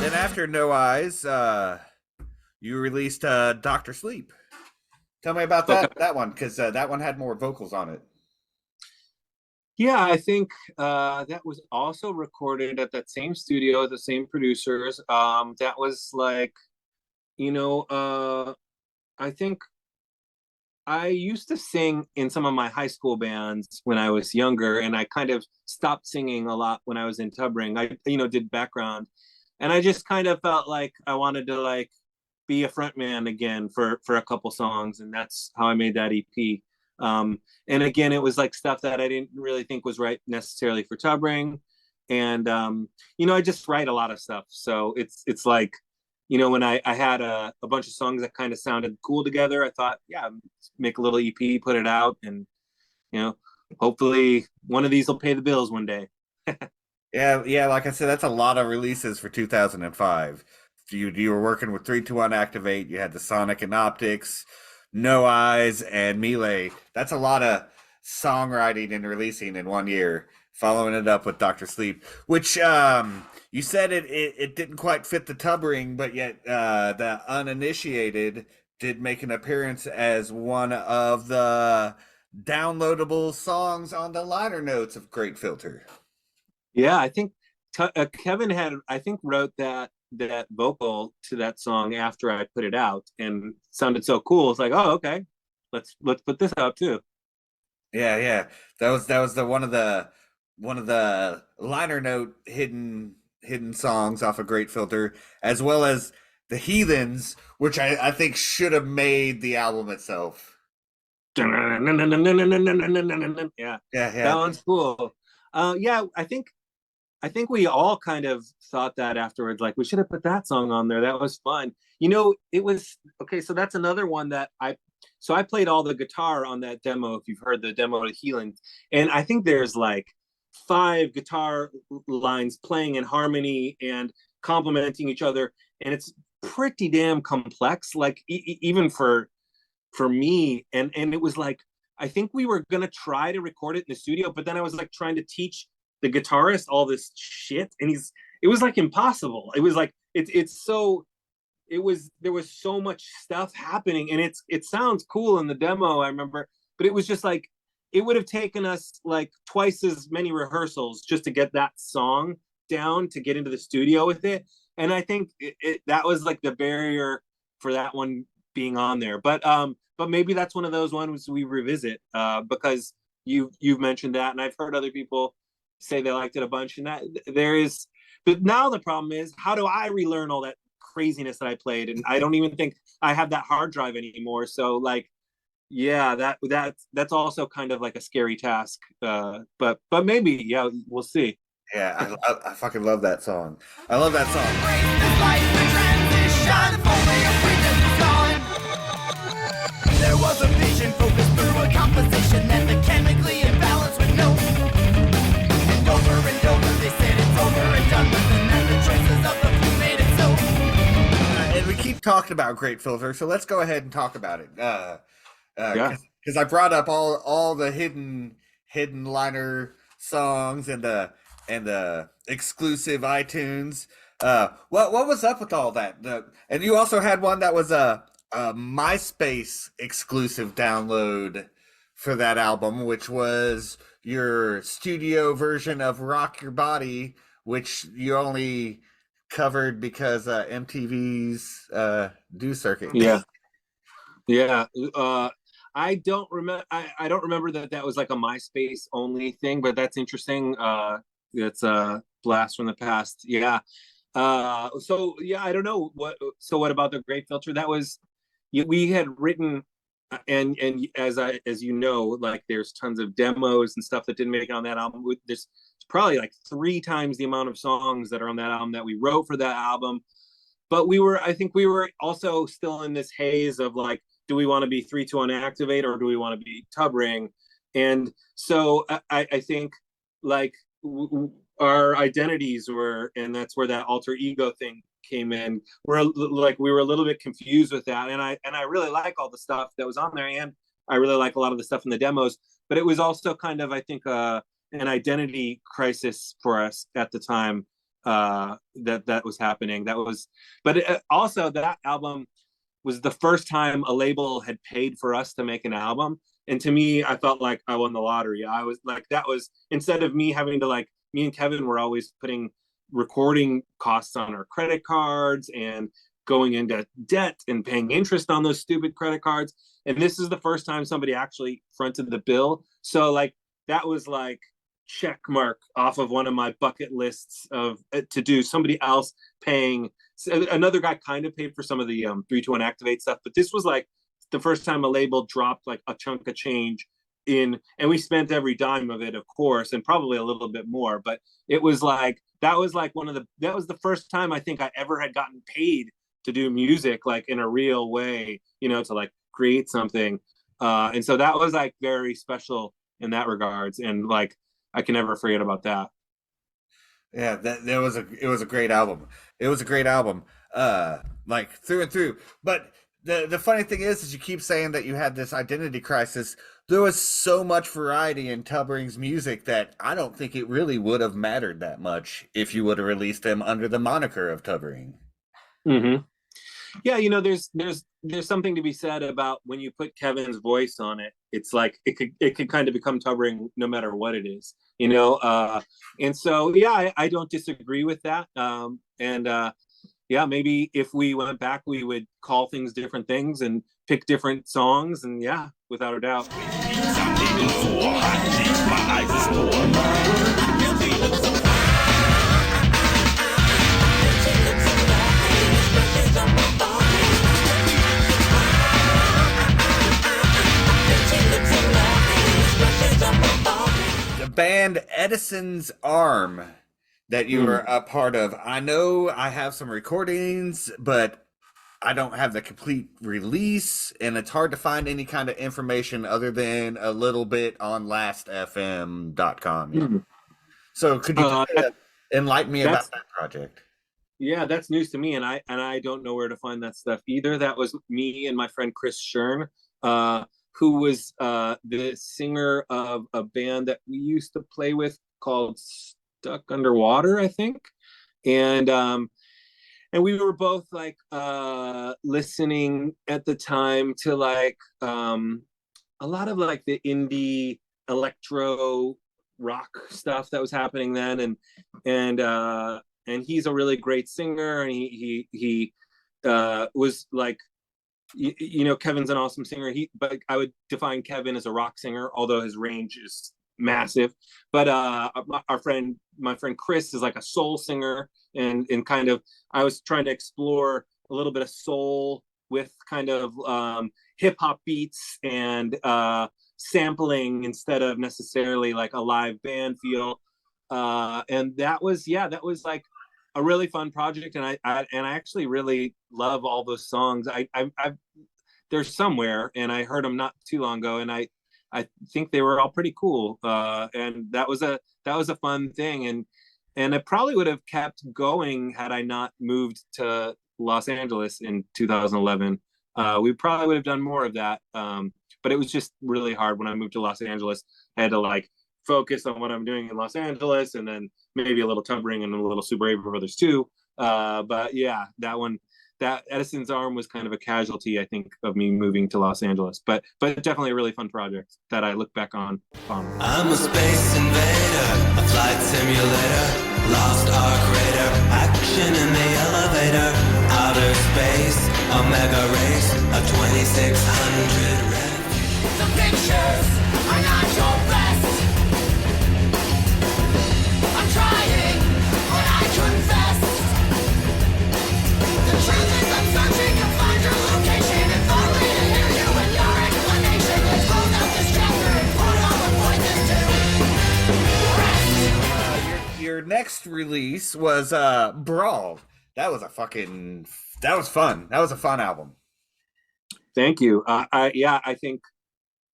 Speaker 1: Then after No Eyes, you released Doctor Sleep. Tell me about that one, because that one had more vocals on it.
Speaker 2: Yeah, I think that was also recorded at that same studio, the same producers. That was like, I think I used to sing in some of my high school bands when I was younger, and I kind of stopped singing a lot when I was in Tub Ring. I, did background, and I just kind of felt like I wanted to like be a frontman again for a couple songs, and that's how I made that EP. And again, it was like stuff that I didn't really think was right necessarily for Tub Ring, and I just write a lot of stuff, so it's like when I had a bunch of songs that kind of sounded cool together, I thought, yeah, make a little EP, put it out, and hopefully one of these will pay the bills one day.
Speaker 1: Yeah. Like I said, that's a lot of releases for 2005. You were working with 321 Activate. You had the Sonic and Optics, No Eyes, and Melee. That's a lot of songwriting and releasing in one year. Following it up with Doctor Sleep, which you said it didn't quite fit the Tub Ring, but yet the Uninitiated did make an appearance as one of the downloadable songs on the liner notes of Great Filter.
Speaker 2: Yeah, I think Kevin I think wrote that vocal to that song after I put it out, and it sounded so cool. It's like, oh, okay, let's put this out too.
Speaker 1: Yeah. That was the one of the liner note hidden songs off of Great Filter, as well as the Heathens, which I think should have made the album itself.
Speaker 2: Yeah,
Speaker 1: Yeah.
Speaker 2: that one's cool. Yeah, I think we all kind of thought that afterwards, like we should have put that song on there. That was fun. It was okay. So that's another one that I played all the guitar on that demo. If you've heard the demo of Healing, and I think there's like 5 guitar lines playing in harmony and complementing each other, and it's pretty damn complex. Like even for me, and it was like I think we were gonna try to record it in the studio, but then I was like trying to teach the guitarist all this shit, and it was like impossible. It was like there was so much stuff happening, and it sounds cool in the demo, I remember, but it was just like it would have taken us like twice as many rehearsals just to get that song down to get into the studio with it. And I think that was like the barrier for that one being on there. But maybe that's one of those ones we revisit because you've mentioned that, and I've heard other people say they liked it a bunch, and that there is. But now the problem is, how do I relearn all that craziness that I played? And I don't even think I have that hard drive anymore. So like, Yeah, that's also kind of like a scary task. But maybe, yeah, we'll see.
Speaker 1: Yeah, I fucking love that song. I love that song.
Speaker 3: There was a vision focused through a composition that mechanically imbalanced with no. And over they said it's over and done with, and then the choices of the few made it so.
Speaker 1: And we keep talking about Great Filter, so let's go ahead and talk about it.
Speaker 2: Yeah.
Speaker 1: Because I brought up all the hidden liner songs and the exclusive iTunes. What was up with all that? And you also had one that was a MySpace exclusive download for that album, which was your studio version of "Rock Your Body," which you only covered because MTV's Do Circuit.
Speaker 2: Yeah. Yeah. I don't remember. I don't remember that was like a MySpace only thing, but that's interesting. It's a blast from the past. Yeah. So yeah, I don't know what. So what about the Great Filter? That was we had written, and as you know, like there's tons of demos and stuff that didn't make it on that album. There's probably like 3 times the amount of songs that are on that album that we wrote for that album. But I think we were also still in this haze of like, do we want to be 3-2-1 Activate or do we want to be Tub Ring? And so I think like our identities were, and that's where that alter ego thing came in. We were a little bit confused with that, and I really like all the stuff that was on there, and I really like a lot of the stuff in the demos. But it was also kind of, I think, an identity crisis for us at the time. That was happening. But also that album was the first time a label had paid for us to make an album, and to me, I felt like I won the lottery. I was like, that was, instead of me having to, like, me and Kevin were always putting recording costs on our credit cards and going into debt and paying interest on those stupid credit cards, and this is the first time somebody actually fronted the bill. So like that was like check mark off of one of my bucket lists of to do. Somebody else paying, another guy kind of paid for some of the 3-2-1 Activate stuff, but this was like the first time a label dropped like a chunk of change in, and we spent every dime of it, of course, and probably a little bit more. But it was like that was the first time I think I ever had gotten paid to do music, like in a real way, to like create something. And so that was like very special in that regards, and like I can never forget about that.
Speaker 1: Yeah, it was a great album. It was a great album, like through and through. But the funny thing is you keep saying that you had this identity crisis. There was so much variety in Tub Ring's music that I don't think it really would have mattered that much if you would have released them under the moniker of Tub Ring.
Speaker 2: Mm-hmm. Yeah, there's something to be said about when you put Kevin's voice on it. It's like it could kind of become Tub Ring no matter what it is, and so yeah, I don't disagree with that. Yeah, maybe if we went back, we would call things different things and pick different songs, and yeah, without a doubt.
Speaker 1: The band Edison's Arm that you were a part of. I know I have some recordings, but I don't have the complete release, and it's hard to find any kind of information other than a little bit on lastfm.com.
Speaker 2: Mm-hmm.
Speaker 1: So could you enlighten me about that project?
Speaker 2: Yeah, that's news to me, and I don't know where to find that stuff either. That was me and my friend Chris Shern, who was the singer of a band that we used to play with called Stuck Underwater, I think. And we were both like listening at the time to like a lot of like the indie electro rock stuff that was happening then, and he's a really great singer, and he was like, Kevin's an awesome singer. But I would define Kevin as a rock singer, although his range is massive. But my friend Chris is like a soul singer, and kind of I was trying to explore a little bit of soul with kind of hip hop beats and sampling instead of necessarily like a live band feel. And that was like a really fun project, and I actually really love all those songs. I they're somewhere, and I heard them not too long ago, and I think they were all pretty cool. And that was a fun thing, and it probably would have kept going had I not moved to Los Angeles in 2011. We probably would have done more of that. But it was just really hard when I moved to Los Angeles. I had to like focus on what I'm doing in Los Angeles, and then maybe a little Tubbering and a little Super Aver Brothers too. But yeah, that Edison's Arm was kind of a casualty, I think, of me moving to Los Angeles. But definitely a really fun project that I look back on fondly.
Speaker 3: I'm a space invader, a flight simulator, lost arc raider, action in the elevator, outer space, a mega race, a 2600 red. The pictures are not your best. I'm trying, but I confess. The truth is I'm searching to find your location and finally to hear you and your explanation. Let's close out this chapter and put all the voices to rest.
Speaker 1: Your next release was Brawl. That was fun. That was a fun album.
Speaker 2: Thank you. I think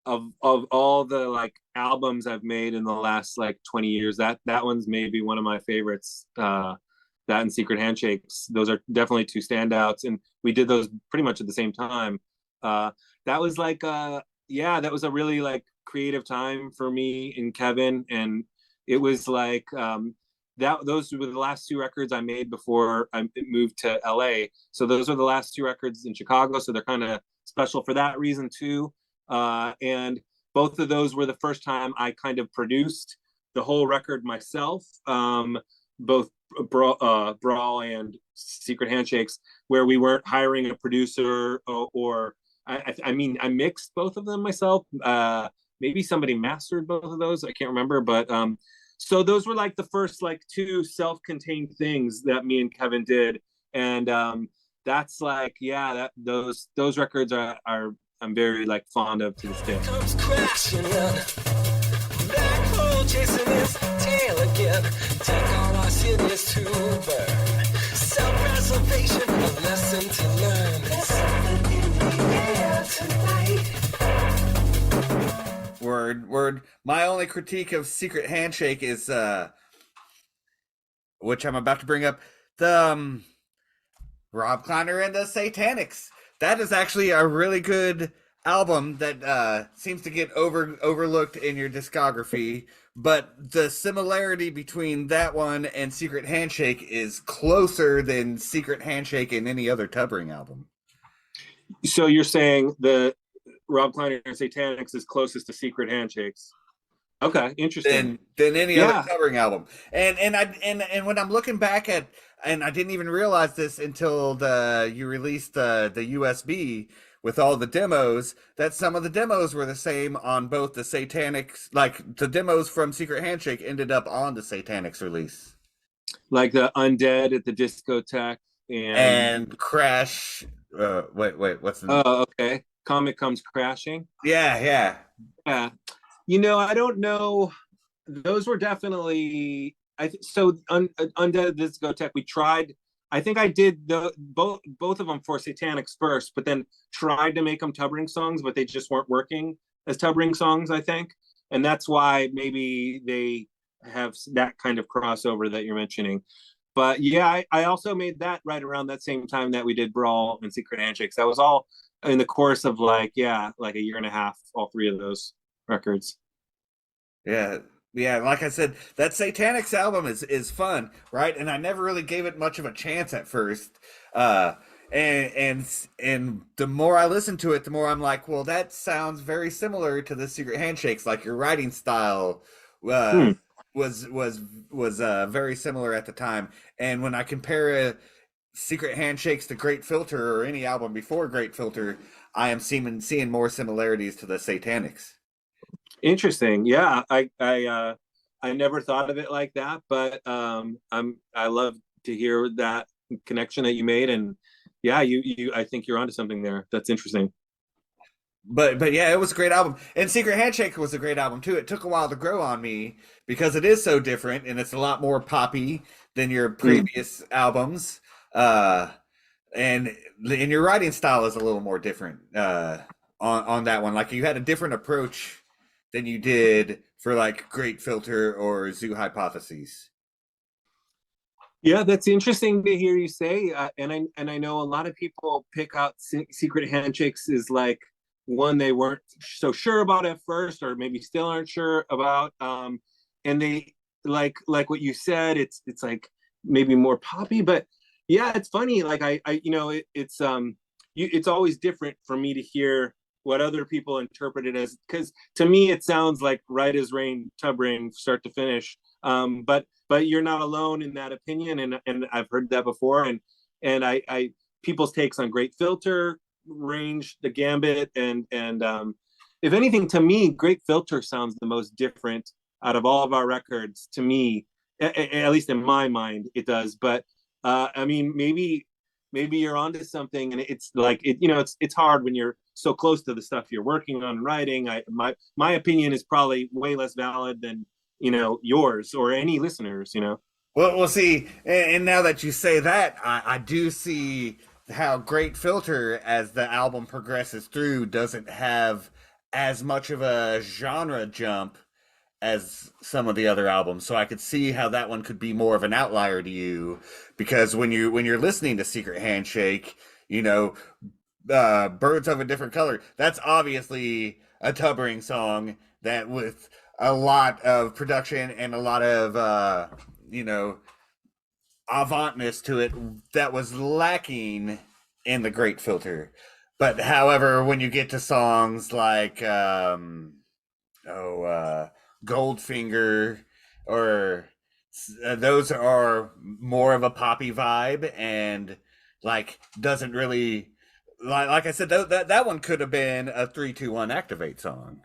Speaker 2: of all the like albums I've made in the last like 20 years, that one's maybe one of my favorites. That and Secret Handshakes, those are definitely two standouts, and we did those pretty much at the same time. That was like that was a really like creative time for me and Kevin, and it was like those were the last two records I made before I moved to LA. So those are the last two records in Chicago, so they're kind of special for that reason too. And both of those were the first time I kind of produced the whole record myself, both Brawl and Secret Handshakes, where we weren't hiring a producer or I mean, I mixed both of them myself. Maybe somebody mastered both of those. I can't remember, but so those were like the first like two self-contained things that me and Kevin did, and that's like those records are I'm very like fond of to this day.
Speaker 3: Comes crashing in, black hole chasing its tail again. Take all our cities to burn. Self-preservation, a lesson to learn. There's something in the air tonight.
Speaker 1: Word. My only critique of Secret Handshake is, which I'm about to bring up, the Rob Kleiner and the Satanics. That is actually a really good album that seems to get overlooked in your discography, but the similarity between that one and Secret Handshake is closer than Secret Handshake and any other Tubbering album.
Speaker 2: So you're saying the Rob Kleiner and Satanics is closest to Secret Handshakes? Okay, interesting.
Speaker 1: Than any other Tubbering album. And when I'm looking back at, and I didn't even realize this until you released the USB with all the demos, that some of the demos were the same on both the Satanics, like the demos from Secret Handshake ended up on the Satanics release.
Speaker 2: Like the Undead at the Discotheque and
Speaker 1: Crash. Wait, what's the name?
Speaker 2: Oh, okay. Comet Comes Crashing.
Speaker 1: Yeah.
Speaker 2: You know, I don't know. Those were definitely Undead Discotheque. We tried. I think I did both of them for Satanics first, but then tried to make them Tubbering songs, but they just weren't working as Tubbering songs, I think, and that's why maybe they have that kind of crossover that you're mentioning. But yeah, I also made that right around that same time that we did Brawl and Secret Handshakes. That was all in the course of like a year and a half, all three of those records.
Speaker 1: Yeah, like I said, that Satanics album is fun, right? And I never really gave it much of a chance at first. And the more I listen to it, the more I'm like, well, that sounds very similar to the Secret Handshakes. Like your writing style was very similar at the time. And when I compare Secret Handshakes to Great Filter or any album before Great Filter, I am seeing more similarities to the Satanics.
Speaker 2: Interesting. Yeah, I never thought of it like that, but I love to hear that connection that you made, and yeah, you I think you're onto something there. That's interesting.
Speaker 1: but yeah, it was a great album. And Secret Handshake was a great album too. It took a while to grow on me because it is so different and it's a lot more poppy than your
Speaker 2: Mm.
Speaker 1: previous albums. Uh, and your writing style is a little more different on that one. Like you had a different approach than you did for like Great Filter or Zoo Hypotheses.
Speaker 2: Yeah, that's interesting to hear you say. And I know a lot of people pick out Secret Handshakes is like one they weren't so sure about at first, or maybe still aren't sure about. And they like what you said. It's like maybe more poppy, but yeah, it's funny. Like I you know, it's always different for me to hear what other people interpret it as, because to me it sounds like Right as Rain, Tub Rain, start to finish. But you're not alone in that opinion, and I've heard that before, and I people's takes on Great Filter range the gambit, and if anything, to me, Great Filter sounds the most different out of all of our records. To me, at least in my mind, it does. But I mean, maybe you're onto something, and it's like it's hard when you're so close to the stuff you're working on and writing. My opinion is probably way less valid than yours or any listeners.
Speaker 1: Well, we'll see. And now that you say that, I do see how Great Filter, as the album progresses through, doesn't have as much of a genre jump as some of the other albums. So I could see how that one could be more of an outlier to you, because when you're listening to Secret Handshake, Birds of a Different Color, that's obviously a Tubbering song that with a lot of production and a lot of avantness to it that was lacking in the Great Filter. But however, when you get to songs like Goldfinger, or those are more of a poppy vibe, and like doesn't really like I said, that one could have been a 3-2-1 Activate song.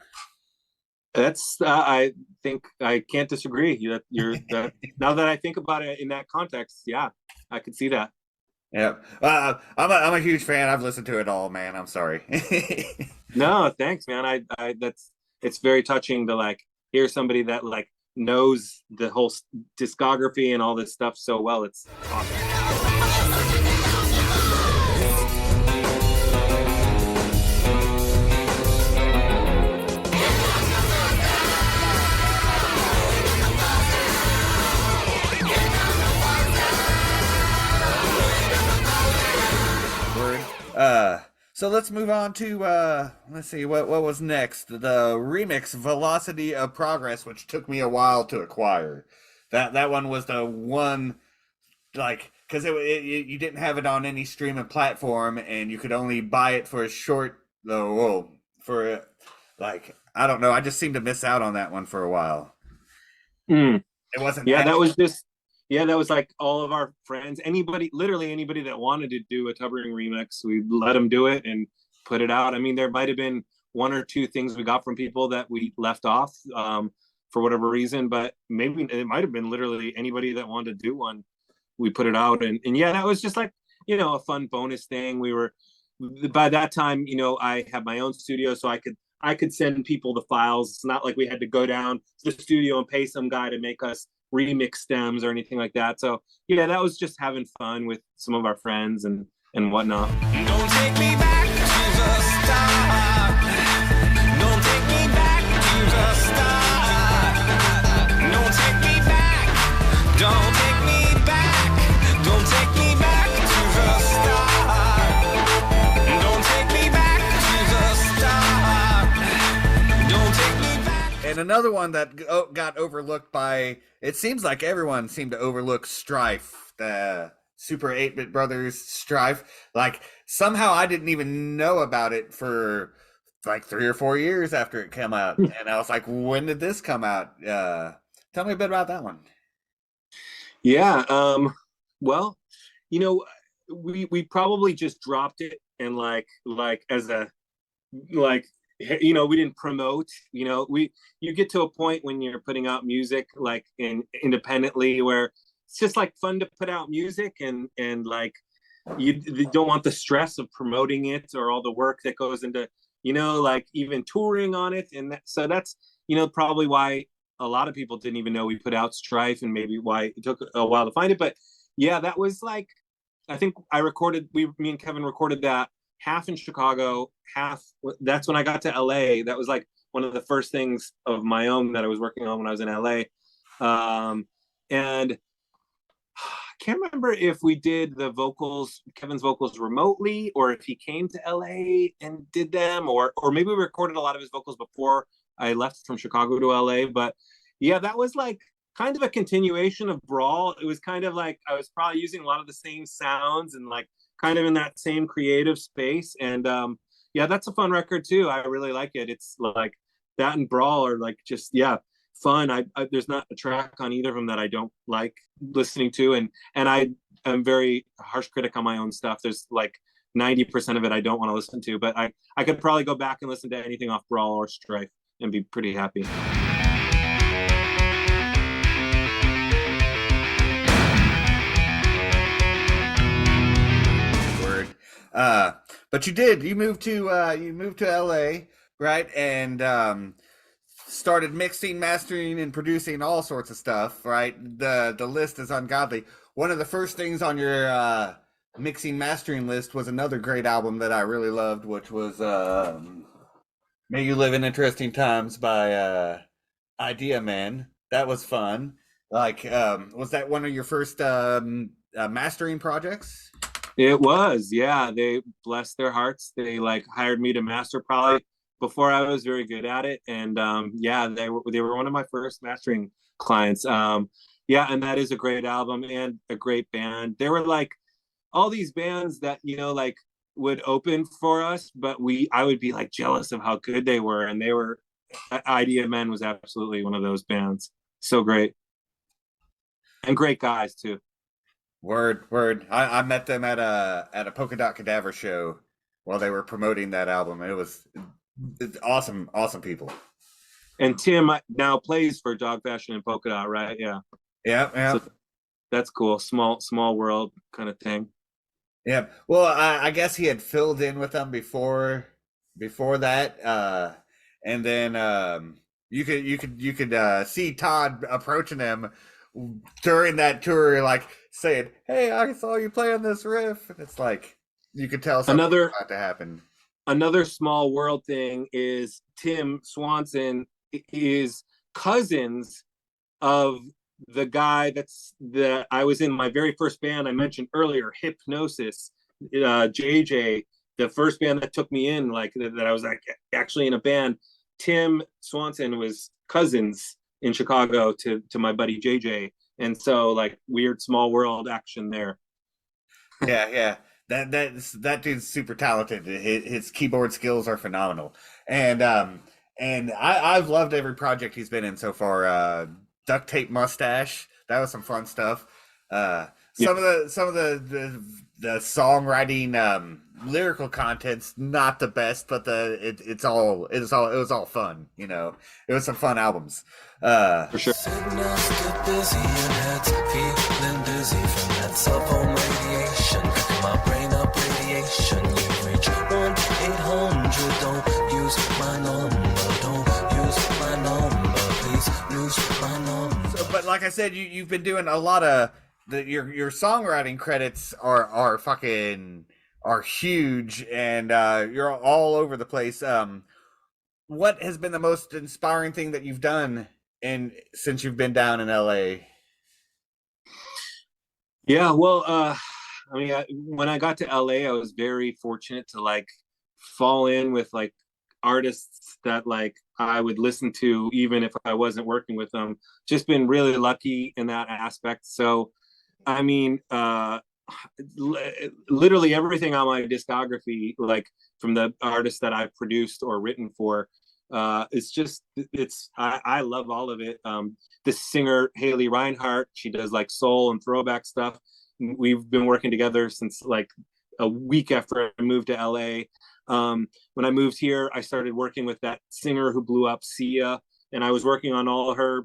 Speaker 2: That's I think I can't disagree. You're that now that I think about it in that context, yeah, I could see that.
Speaker 1: Yeah, I'm a huge fan. I've listened to it all, man. I'm sorry.
Speaker 2: No, thanks, man. It's very touching to like hear somebody that like knows the whole discography and all this stuff so well. It's awesome.
Speaker 1: So let's move on to let's see what was next. The remix Velocity of Progress, which took me a while to acquire. That one was the one, like, because you didn't have it on any streaming platform, and you could only buy it for a short for like, I don't know. I just seemed to miss out on that one for a while.
Speaker 2: Mm.
Speaker 1: It wasn't.
Speaker 2: Yeah, that was just. Yeah, that was like all of our friends, literally anybody that wanted to do a Tubbering remix, we let them do it and put it out. I mean, there might have been one or two things we got from people that we left off for whatever reason, but maybe it might have been literally anybody that wanted to do one. We put it out, and yeah, that was just like a fun bonus thing. We were by that time, I had my own studio, so I could send people the files. It's not like we had to go down to the studio and pay some guy to make us remix stems or anything like that. So yeah, that was just having fun with some of our friends and whatnot.
Speaker 3: Don't take me back to the start. Don't take me back to the start. Don't take me back. Don't take me back. Don't take me back to the start. Don't take me back to the start. Don't take me back.
Speaker 1: And another one that got overlooked by, it seems like everyone seemed to overlook Strife, the Super 8-Bit Brothers Strife. Like, somehow I didn't even know about it for like 3 or 4 years after it came out. And I was like, when did this come out? Tell me a bit about that one.
Speaker 2: Yeah, well, we probably just dropped it, and like as a we didn't promote. You get to a point when you're putting out music like independently where it's just like fun to put out music, and like you don't want the stress of promoting it or all the work that goes into you know, like even touring on it. And so that's, you know, probably why a lot of people didn't even know we put out Strife, and maybe why it took a while to find it. But yeah, that was like, I think me and Kevin recorded that half in Chicago, half, that's when I got to LA. That was like one of the first things of my own that I was working on when I was in LA. And I can't remember if we did Kevin's vocals remotely, or if he came to LA and did them, or maybe we recorded a lot of his vocals before I left from Chicago to LA. But yeah, that was like kind of a continuation of Brawl. It was kind of like I was probably using a lot of the same sounds and like kind of in that same creative space. And yeah, that's a fun record too. I really like it. It's like that and Brawl are like just, yeah, fun. There's not a track on either of them that I don't like listening to, and I am very harsh critic on my own stuff. There's like 90% of it I don't want to listen to, but I could probably go back and listen to anything off Brawl or Strife and be pretty happy.
Speaker 1: Word. But you moved to LA, right? And started mixing, mastering, and producing all sorts of stuff, right? The list is ungodly. One of the first things on your mixing mastering list was another great album that I really loved, which was May You Live in Interesting Times by Idea Man. That was fun. Like, was that one of your first mastering projects?
Speaker 2: It was, yeah. They, bless their hearts, they like hired me to master probably before I was very good at it. And yeah, they were one of my first mastering clients. Yeah, and that is a great album and a great band. There were like all these bands that, you know, like would open for us, but I would be like jealous of how good they were. And they were, Idea Men was absolutely one of those bands. So great. And great guys too.
Speaker 1: Word. I met them at a Polka Dot Cadaver show while they were promoting that album. It's awesome people.
Speaker 2: And Tim now plays for Dog Fashion and Polka Dot, right? Yeah.
Speaker 1: Yeah.
Speaker 2: So that's cool. Small world kind of thing.
Speaker 1: Yeah. Well, I guess he had filled in with them before that, and then you could see Todd approaching him during that tour, like saying, "Hey, I saw you playing this riff." And it's like you could tell something about to happen.
Speaker 2: Another small world thing is Tim Swanson is cousins of the guy that I was in my very first band I mentioned earlier, Hypnosis. JJ, the first band that took me in, like that I was like actually in a band. Tim Swanson was cousins in Chicago to my buddy JJ, and so like weird small world action there.
Speaker 1: Yeah. That dude's super talented. His keyboard skills are phenomenal, and I've loved every project he's been in so far. Duct Tape Mustache, that was some fun stuff. Some of the songwriting, lyrical content's not the best, but it was all fun. You know, it was some fun albums.
Speaker 2: For sure.
Speaker 4: Get busy and heads feeling dizzy from that cell phone radiation. My brain up radiation. You reach 1-800. Don't use my number. Don't use my number. Please use my number.
Speaker 1: So, but like I said, you've been doing a lot of your songwriting credits are huge, and you're all over the place. What has been the most inspiring thing that you've done since you've been down in LA?
Speaker 2: Yeah, well, I mean, when I got to LA, I was very fortunate to like fall in with like artists that like I would listen to even if I wasn't working with them. Just been really lucky in that aspect. So, I mean, literally everything on my discography, like from the artists that I've produced or written for, I love all of it. This singer Haley Reinhart, she does like soul and throwback stuff. We've been working together since like a week after I moved to LA. When I moved here, I started working with that singer who blew up, Sia, and I was working on all her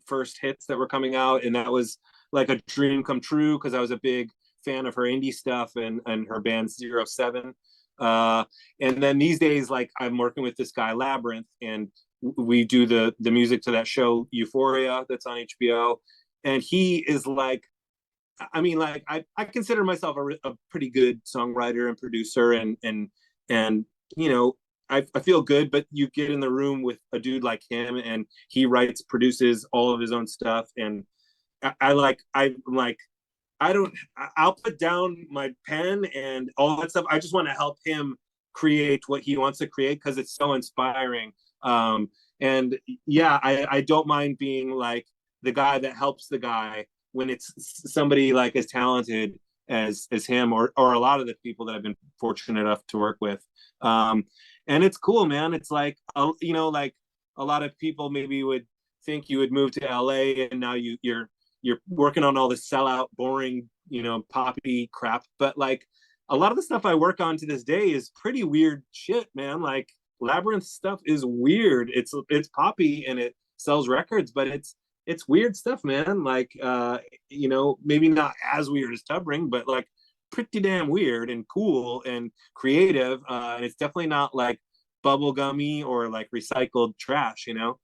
Speaker 2: first hits that were coming out, and that was like a dream come true because I was a big fan of her indie stuff and her band 07. And then these days, like I'm working with this guy Labyrinth, and we do the music to that show Euphoria that's on HBO. And he is like, I mean, like I consider myself a pretty good songwriter and producer, and you know, I feel good. But you get in the room with a dude like him, and he writes, produces all of his own stuff, and I'm like, I'll put down my pen and all that stuff. I just want to help him create what he wants to create because it's so inspiring. And yeah, I don't mind being like the guy that helps the guy when it's somebody like as talented as him, or a lot of the people that I've been fortunate enough to work with. And it's cool, man. It's like, you know, like a lot of people maybe would think you would move to LA and now you're working on all this sellout, boring, you know, poppy crap. But like a lot of the stuff I work on to this day is pretty weird shit, man. Like Labyrinth stuff is weird. It's poppy and it sells records, but it's weird stuff, man. Like you know, maybe not as weird as Tubbring, but like pretty damn weird and cool and creative. And it's definitely not like bubblegummy or like recycled trash, you know.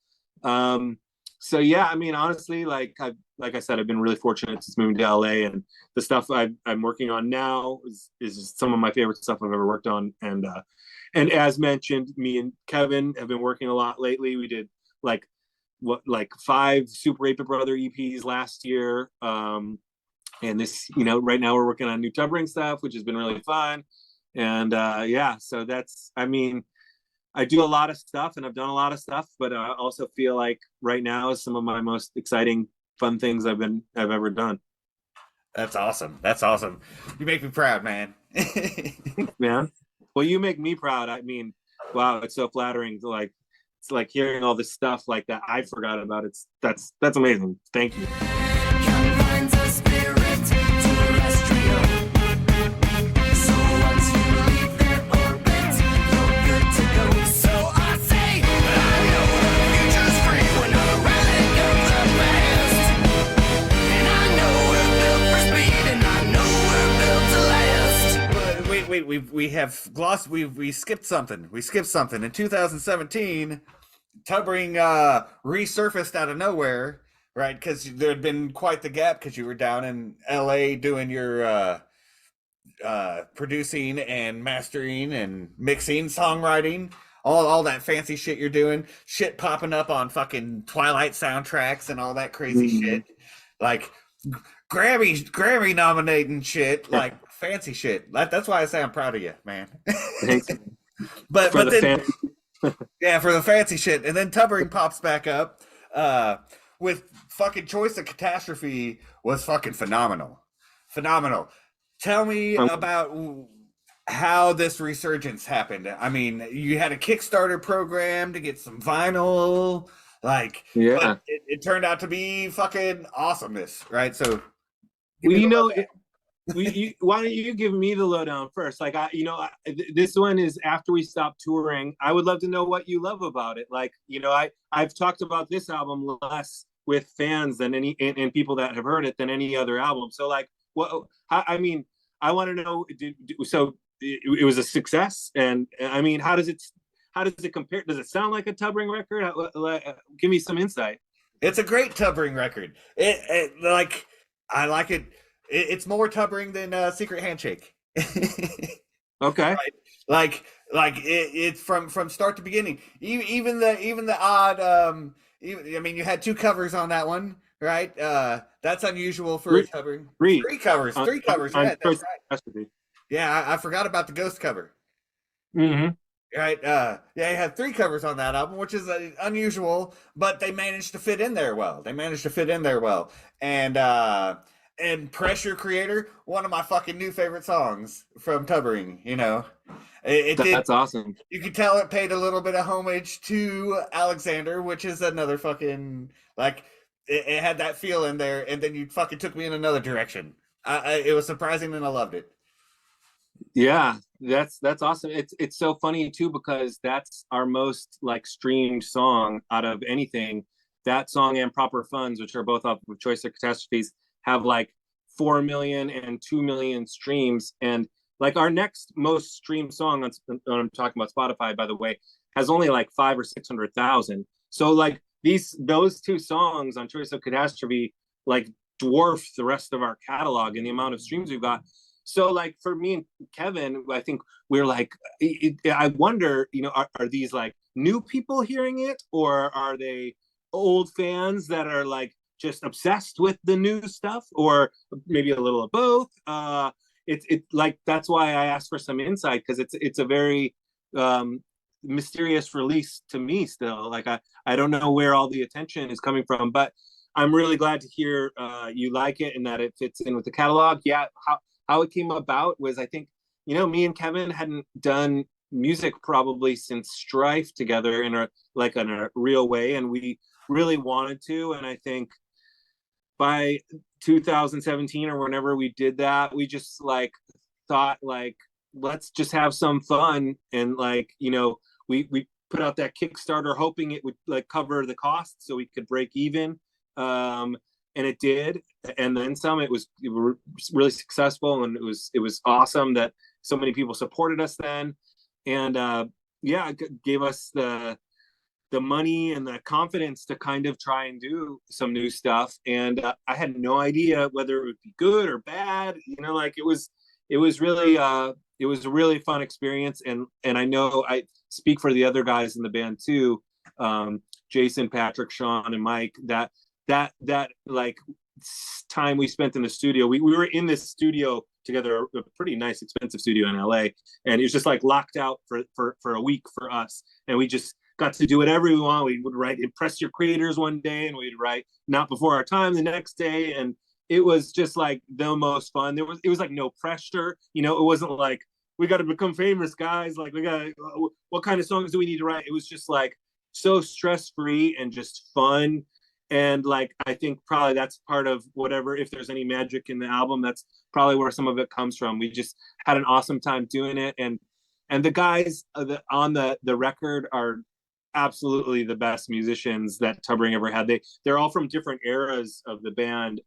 Speaker 2: So yeah, I mean, honestly, like I said, I've been really fortunate since moving to LA, and the stuff I'm working on now is some of my favorite stuff I've ever worked on. And as mentioned, me and Kevin have been working a lot lately. We did like 5 Super 8-Bit Brother EPs last year. And this, you know, right now we're working on new Tubbring stuff, which has been really fun. And yeah, so that's, I mean, I do a lot of stuff and I've done a lot of stuff, but I also feel like right now is some of my most exciting, fun things I've ever done.
Speaker 1: That's awesome. That's awesome. You make me proud, man.
Speaker 2: Man, well, you make me proud. I mean, wow, it's so flattering to like, it's like hearing all this stuff like that I forgot about. That's amazing. Thank you.
Speaker 3: Confines of spirit terrestrial. So once you leave their orbit, you're good to go. So I say, I know the future's free. We're not a relic of the past. And I know we're built for speed, and I know we're built to last.
Speaker 1: Wait, we have glossed. We skipped something. We skipped something. In 2017, Tubbring resurfaced out of nowhere, right? Because there had been quite the gap because you were down in LA doing your producing and mastering and mixing, songwriting, all that fancy shit you're doing, shit popping up on fucking Twilight soundtracks and all that crazy shit, like Grammy nominating shit, like fancy shit. That's why I say I'm proud of you, man.
Speaker 2: Thanks.
Speaker 1: but then, yeah, for the fancy shit, and then Tubbring pops back up with fucking Choice of Catastrophe was fucking phenomenal. Tell me about how this resurgence happened. I mean, you had a Kickstarter program to get some vinyl, like,
Speaker 2: yeah,
Speaker 1: but it turned out to be fucking awesomeness, right? So,
Speaker 2: well, you know, why don't you give me the lowdown first? Like, this one is after we stopped touring. I would love to know what you love about it. Like, you know, I've talked about this album less with fans than any and people that have heard it than any other album. So, like, what? I mean, I want to know. So it was a success, and I mean, how does it compare? Does it sound like a Tubbring record? Give me some insight.
Speaker 1: It's a great Tubbring record. Like, I like it. It's more Tubbring than Secret Handshake.
Speaker 2: Okay.
Speaker 1: Right? Like it's from start to beginning. Even the odd. I mean, you had 2 covers on that one, right? That's unusual for Tubbring. Three covers. Right, that's right. Yeah, I forgot about the Ghost cover.
Speaker 2: Mm-hmm.
Speaker 1: Right. Yeah, you had 3 covers on that album, which is unusual, but they managed to fit in there well. And Pressure Creator, one of my fucking new favorite songs from Tubbring, you know.
Speaker 2: That's awesome.
Speaker 1: You could tell it paid a little bit of homage to Alexander, which is another fucking, like, it had that feel in there, and then you fucking took me in another direction. It was surprising, and I loved it.
Speaker 2: Yeah, that's awesome. It's so funny too, because that's our most like streamed song out of anything. That song and Proper Funds, which are both off of Choice of Catastrophes, have like 4 million and 2 million streams. And Like our next most streamed song on I'm talking about Spotify, by the way, has only like 500,000 or 600,000. So like those two songs on Choice of Catastrophe like dwarf the rest of our catalog and the amount of streams we've got. So like for me and Kevin, I think we're like, I wonder, you know, are these like new people hearing it, or are they old fans that are like just obsessed with the new stuff, or maybe a little of both? It's like, that's why I asked for some insight, because it's a very mysterious release to me still. Like I don't know where all the attention is coming from, but I'm really glad to hear you like it and that it fits in with the catalog. Yeah, how it came about was, I think, you know, me and Kevin hadn't done music probably since Strife together in a real way, and we really wanted to. And I think by 2017 or whenever we did that, we just like thought like, let's just have some fun. And like, you know, we put out that Kickstarter hoping it would like cover the costs so we could break even. And it did, and then some. It was really successful, and it was awesome that so many people supported us then. And yeah, it gave us the money and the confidence to kind of try and do some new stuff. And I had no idea whether it would be good or bad, you know. Like it was really it was a really fun experience. And I know I speak for the other guys in the band too, Jason, Patrick, Sean, and Mike, that like time we spent in the studio, we were in this studio together, a pretty nice expensive studio in LA, and it was just like locked out for a week for us, and we just got to do whatever we want. We would write Impress Your Creators one day, and we'd write Not Before Our Time the next day, and it was just like the most fun. It was like no pressure, you know. It wasn't like we got to become famous, guys, like we got, what kind of songs do we need to write? It was just like so stress-free and just fun. And like, I think probably that's part of whatever, if there's any magic in the album, that's probably where some of it comes from. We just had an awesome time doing it. And the guys on the record are absolutely the best musicians that Tubbering ever had. They're all from different eras of the band.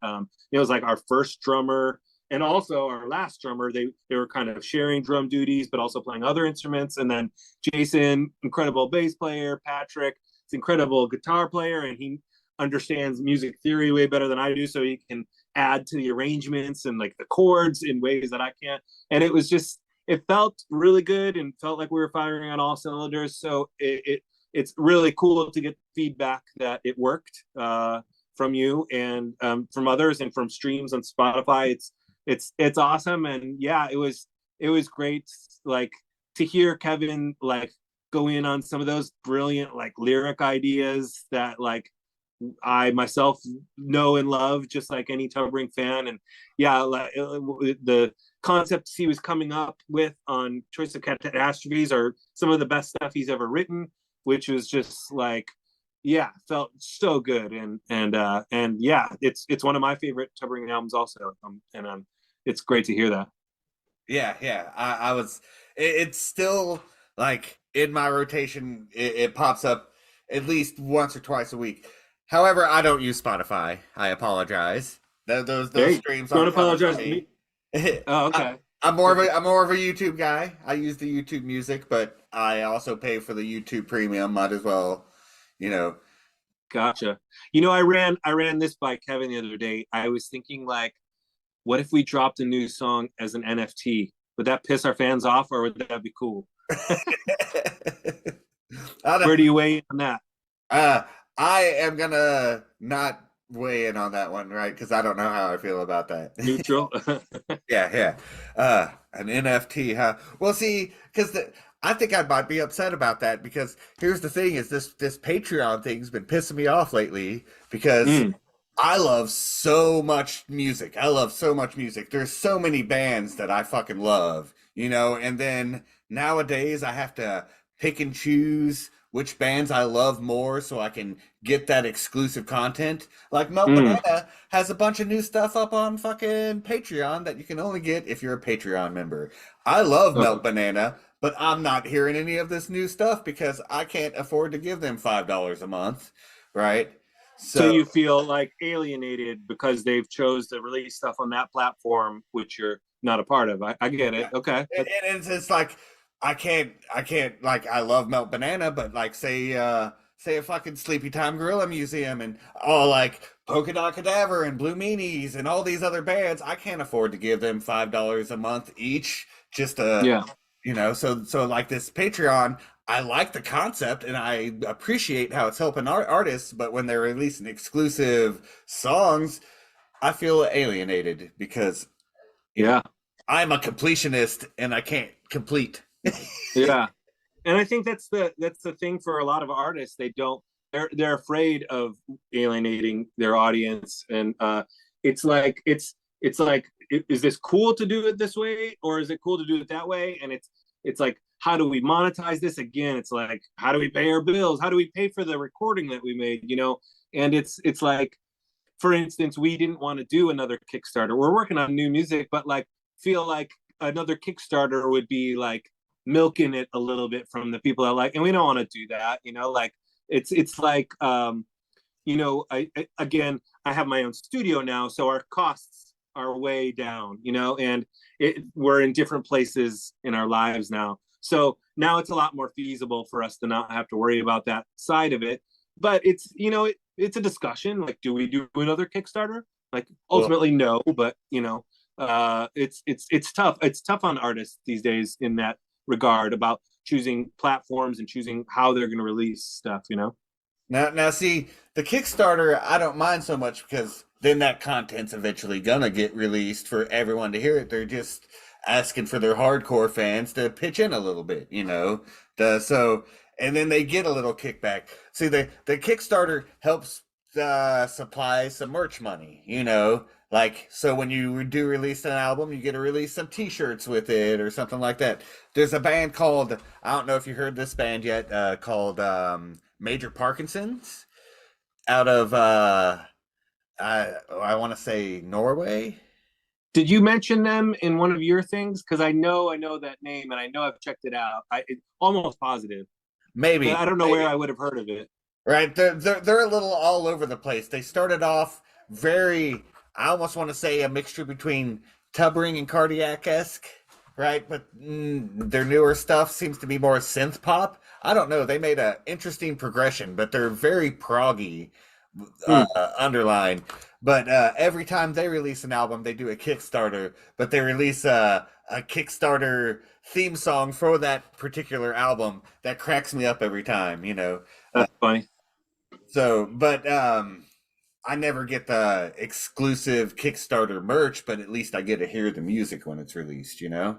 Speaker 2: It was like our first drummer and also our last drummer. They were kind of sharing drum duties, but also playing other instruments. And then Jason, incredible bass player. Patrick, incredible guitar player, and he understands music theory way better than I do, so he can add to the arrangements and like the chords in ways that I can't. And it was just, it felt really good and felt like we were firing on all cylinders. So it's really cool to get feedback that it worked from you and from others and from streams on Spotify. It's awesome. And yeah, it was great, like, to hear Kevin like go in on some of those brilliant like lyric ideas that like I myself know and love, just like any Tubbering fan. And yeah, like, the concepts he was coming up with on Choice of Catastrophes are some of the best stuff he's ever written, which was just like, yeah, felt so good. And yeah, it's one of my favorite Tubbering albums also. And it's great to hear that.
Speaker 1: Yeah. I was, it's still like in my rotation. It pops up at least once or twice a week. However, I don't use Spotify. I apologize. Those streams
Speaker 2: don't apologize to me. Oh, okay.
Speaker 1: I'm more of a YouTube guy. I use the YouTube Music, but I also pay for the YouTube Premium. Might as well, you know.
Speaker 2: Gotcha. You know, I ran this by Kevin the other day. I was thinking, like, what if we dropped a new song as an NFT? Would that piss our fans off, or would that be cool? Where do you weigh in on that?
Speaker 1: I am gonna not weigh in on that one, right? Because I don't know how I feel about that.
Speaker 2: Neutral.
Speaker 1: Yeah. An NFT, huh? Well, see, because I think I might be upset about that, because here's the thing: is this Patreon thing's been pissing me off lately, because I love so much music. There's so many bands that I fucking love, you know. And then nowadays I have to pick and choose which bands I love more so I can get that exclusive content. Like Melt Banana has a bunch of new stuff up on fucking Patreon that you can only get if you're a Patreon member. I love Melt Banana, but I'm not hearing any of this new stuff because I can't afford to give them $5 a month, right?
Speaker 2: So you feel like alienated because they've chose to release stuff on that platform, which you're not a part of. I get it.
Speaker 1: Yeah.
Speaker 2: Okay.
Speaker 1: And it's like I can't like I love Melt Banana, but like say a fucking Sleepy Time Gorilla Museum and all like Polka Dot Cadaver and Blue Meanies and all these other bands, I can't afford to give them $5 a month each just to
Speaker 2: Yeah.
Speaker 1: so like this Patreon, I like the concept and I appreciate how it's helping artists, but when they're releasing exclusive songs, I feel alienated because you know
Speaker 2: Yeah.
Speaker 1: I'm a completionist and I can't complete.
Speaker 2: Yeah. And I think that's the thing for a lot of artists. They're afraid of alienating their audience, and it's like, is this cool to do it this way, or is it cool to do it that way? And it's like, how do we monetize this? Again, it's like, how do we pay our bills? How do we pay for the recording that we made? And it's like, for instance, we didn't want to do another Kickstarter. We're working on new music, but like feel like another Kickstarter would be like milking it a little bit from the people that like, and we don't want to do that. Like it's like again, I have my own studio now, so our costs are way down, and we're in different places in our lives now. So now it's a lot more feasible for us to not have to worry about that side of it. But it's a discussion. Like, do we do another Kickstarter? Like, ultimately, no. But it's tough. It's tough on artists these days in that regard about choosing platforms and choosing how they're going to release stuff.
Speaker 1: Now, see the Kickstarter. I don't mind so much because then that content's eventually gonna get released for everyone to hear it. They're just asking for their hardcore fans to pitch in a little bit, and then they get a little kickback. See, the Kickstarter helps supply some merch money, like, so when you do release an album, you get to release some t-shirts with it or something like that. There's a band called, I don't know if you heard this band yet, called Major Parkinson's out of I want to say Norway.
Speaker 2: Did you mention them in one of your things? Because I know that name, and I know I've checked it out. Almost positive.
Speaker 1: Maybe.
Speaker 2: But I don't know where I would have heard of it.
Speaker 1: Right. They're a little all over the place. They started off very, I almost want to say a mixture between Tubbering and Cardiac-esque, right? But their newer stuff seems to be more synth pop. I don't know. They made an interesting progression, but they're very proggy underline. But every time they release an album, they do a Kickstarter, but they release a Kickstarter theme song for that particular album that cracks me up every time,
Speaker 2: That's funny.
Speaker 1: So, but I never get the exclusive Kickstarter merch, but at least I get to hear the music when it's released, That's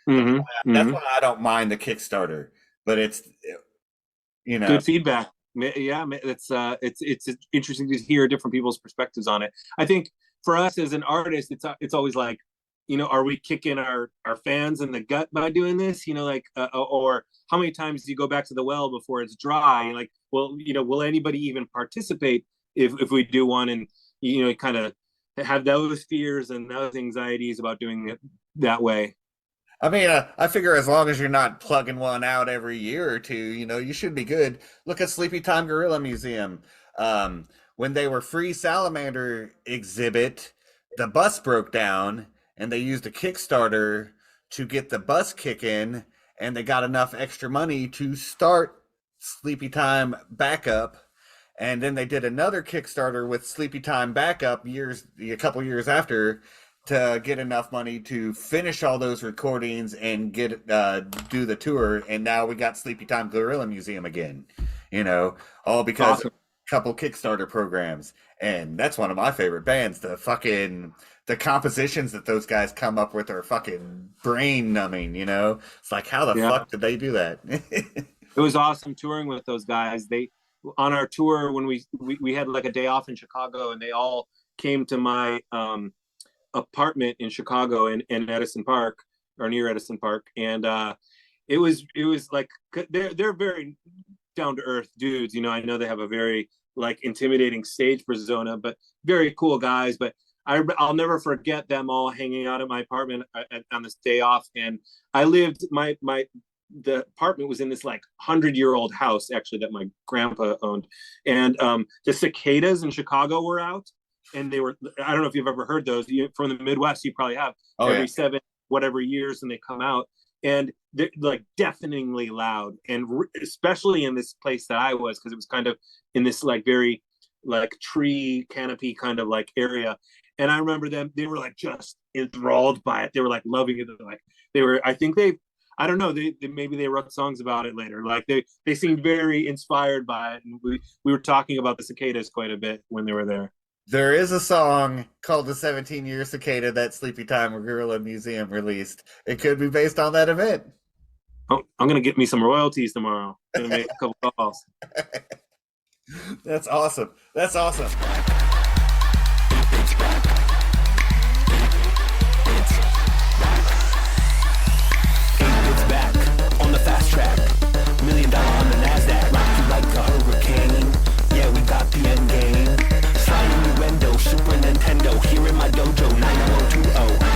Speaker 1: why I don't mind the Kickstarter, but it's,
Speaker 2: good feedback. Yeah, it's interesting to hear different people's perspectives on it. I think for us as an artist, it's always like, are we kicking our fans in the gut by doing this? Or how many times do you go back to the well before it's dry? Like, well, will anybody even participate if we do one? And kind of have those fears and those anxieties about doing it that way.
Speaker 1: I mean, I figure as long as you're not plugging one out every year or two, you should be good. Look at Sleepy Time Gorilla Museum. When they were free Salamander exhibit, the bus broke down and they used a Kickstarter to get the bus kicking, and they got enough extra money to start Sleepy Time Backup. And then they did another Kickstarter with Sleepy Time Backup a couple years after, to get enough money to finish all those recordings and get do the tour. And now we got Sleepy Time Gorilla Museum again, all because of a couple Kickstarter programs. And that's one of my favorite bands. The compositions that those guys come up with are fucking brain numbing, It's like, how the fuck did they do that?
Speaker 2: It was awesome touring with those guys. On our tour, when we had like a day off in Chicago, and they all came to my apartment in Chicago in Edison Park, or near Edison Park, and it was like, they're very down to earth dudes. I know they have a very like intimidating stage persona, but very cool guys. But I'll never forget them all hanging out at my apartment on this day off. And I lived the apartment was in this like 100-year-old house actually that my grandpa owned, and the cicadas in Chicago were out. and they were, I don't know if you've ever heard those. From the Midwest, you probably have. Every 7 whatever years, and they come out, and they're like deafeningly loud, and especially in this place that I was, because it was kind of in this like very like tree canopy kind of like area. And I remember them, they were like just enthralled by it. They were like loving it. They were, I think I don't know, maybe they wrote songs about it later. Like they seemed very inspired by it. And we were talking about the cicadas quite a bit when they were there.
Speaker 1: There is a song called The 17-Year Cicada that Sleepy Time Gorilla Museum released. It could be based on that event.
Speaker 2: Oh, I'm going to get me some royalties tomorrow. I'm going to make a couple calls.
Speaker 1: That's awesome. That's awesome.
Speaker 4: Back on the fast track, $1 million on the NASDAQ, rock you like a hurricane. Yeah, we got the end game. Sliding innuendo, Super Nintendo, here in my dojo, 9120.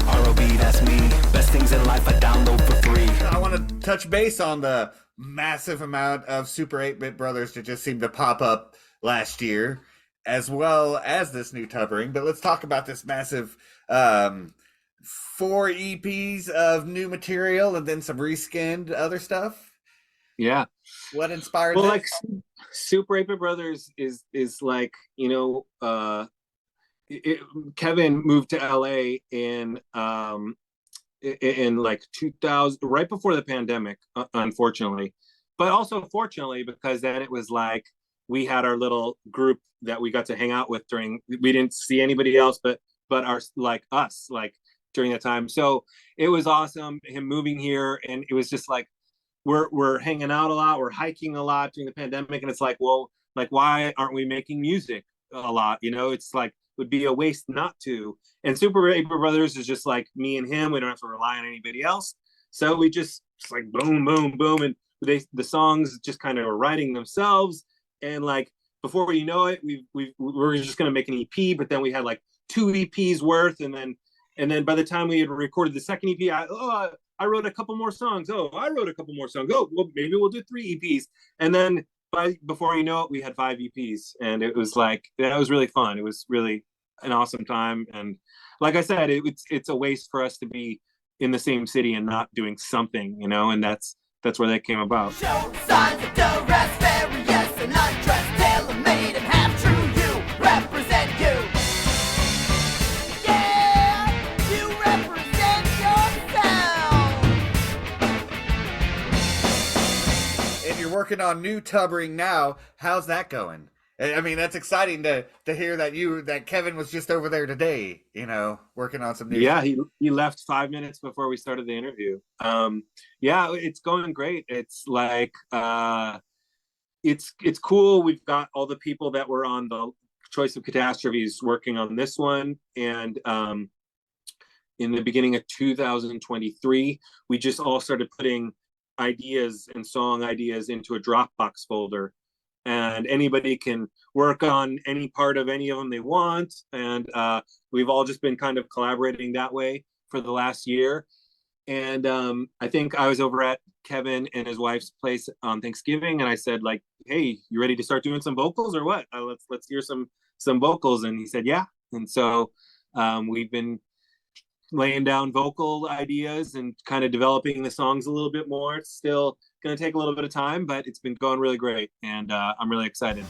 Speaker 4: ROB, that's me. Best things in life I download for free.
Speaker 1: I want to touch base on the massive amount of Super 8-Bit Brothers that just seemed to pop up last year, as well as this new tubbering. But let's talk about this massive 4 EPs of new material and then some reskinned other stuff.
Speaker 2: Yeah.
Speaker 1: What inspired
Speaker 2: well,
Speaker 1: this?
Speaker 2: Like Super 8-Bit Brothers is like, you know, Kevin moved to LA in like 2000, right before the pandemic, unfortunately, but also fortunately, because then it was like we had our little group that we got to hang out with during, we didn't see anybody else but our, like us, like during that time. So it was awesome him moving here, and it was just like we're hanging out a lot, we're hiking a lot during the pandemic, and it's like, well, like, why aren't we making music a lot? You know, it's like, would be a waste not to. And Super 8-Bit Brothers is just like me and him. We don't have to rely on anybody else. So we just like boom, boom, boom, and the songs just kind of are writing themselves. And like before you know it, we're just gonna make an EP, but then we had like 2 EPs worth, and then by the time we had recorded the second EP, I wrote a couple more songs. Oh, I wrote a couple more songs. Oh, well, maybe we'll do 3 EPs. And then before you know it, we had 5 EPs, and it was like, that was really fun. It was really an awesome time. And like I said, it's a waste for us to be in the same city and not doing something, you know, and that's where that came about.
Speaker 3: Show signs of duress, various and undressed, tailor-made and half-true. You represent you. Yeah, you represent yourself.
Speaker 1: And you're working on new tubbering now. How's that going? I mean, that's exciting to hear that Kevin was just over there today, you know, working on some new.
Speaker 2: Yeah, he left 5 minutes before we started the interview. Yeah, it's going great. It's like it's cool. We've got all the people that were on the Choice of Catastrophes working on this one, and in the beginning of 2023, we just all started putting ideas and song ideas into a Dropbox folder. And anybody can work on any part of any of them they want. And we've all just been kind of collaborating that way for the last year. And I think I was over at Kevin and his wife's place on Thanksgiving, and I said, like, hey, you ready to start doing some vocals or what? Let's hear some vocals. And he said, yeah. And so we've been laying down vocal ideas and kind of developing the songs a little bit more. It's still going to take a little bit of time, but it's been going really great, and I'm really excited.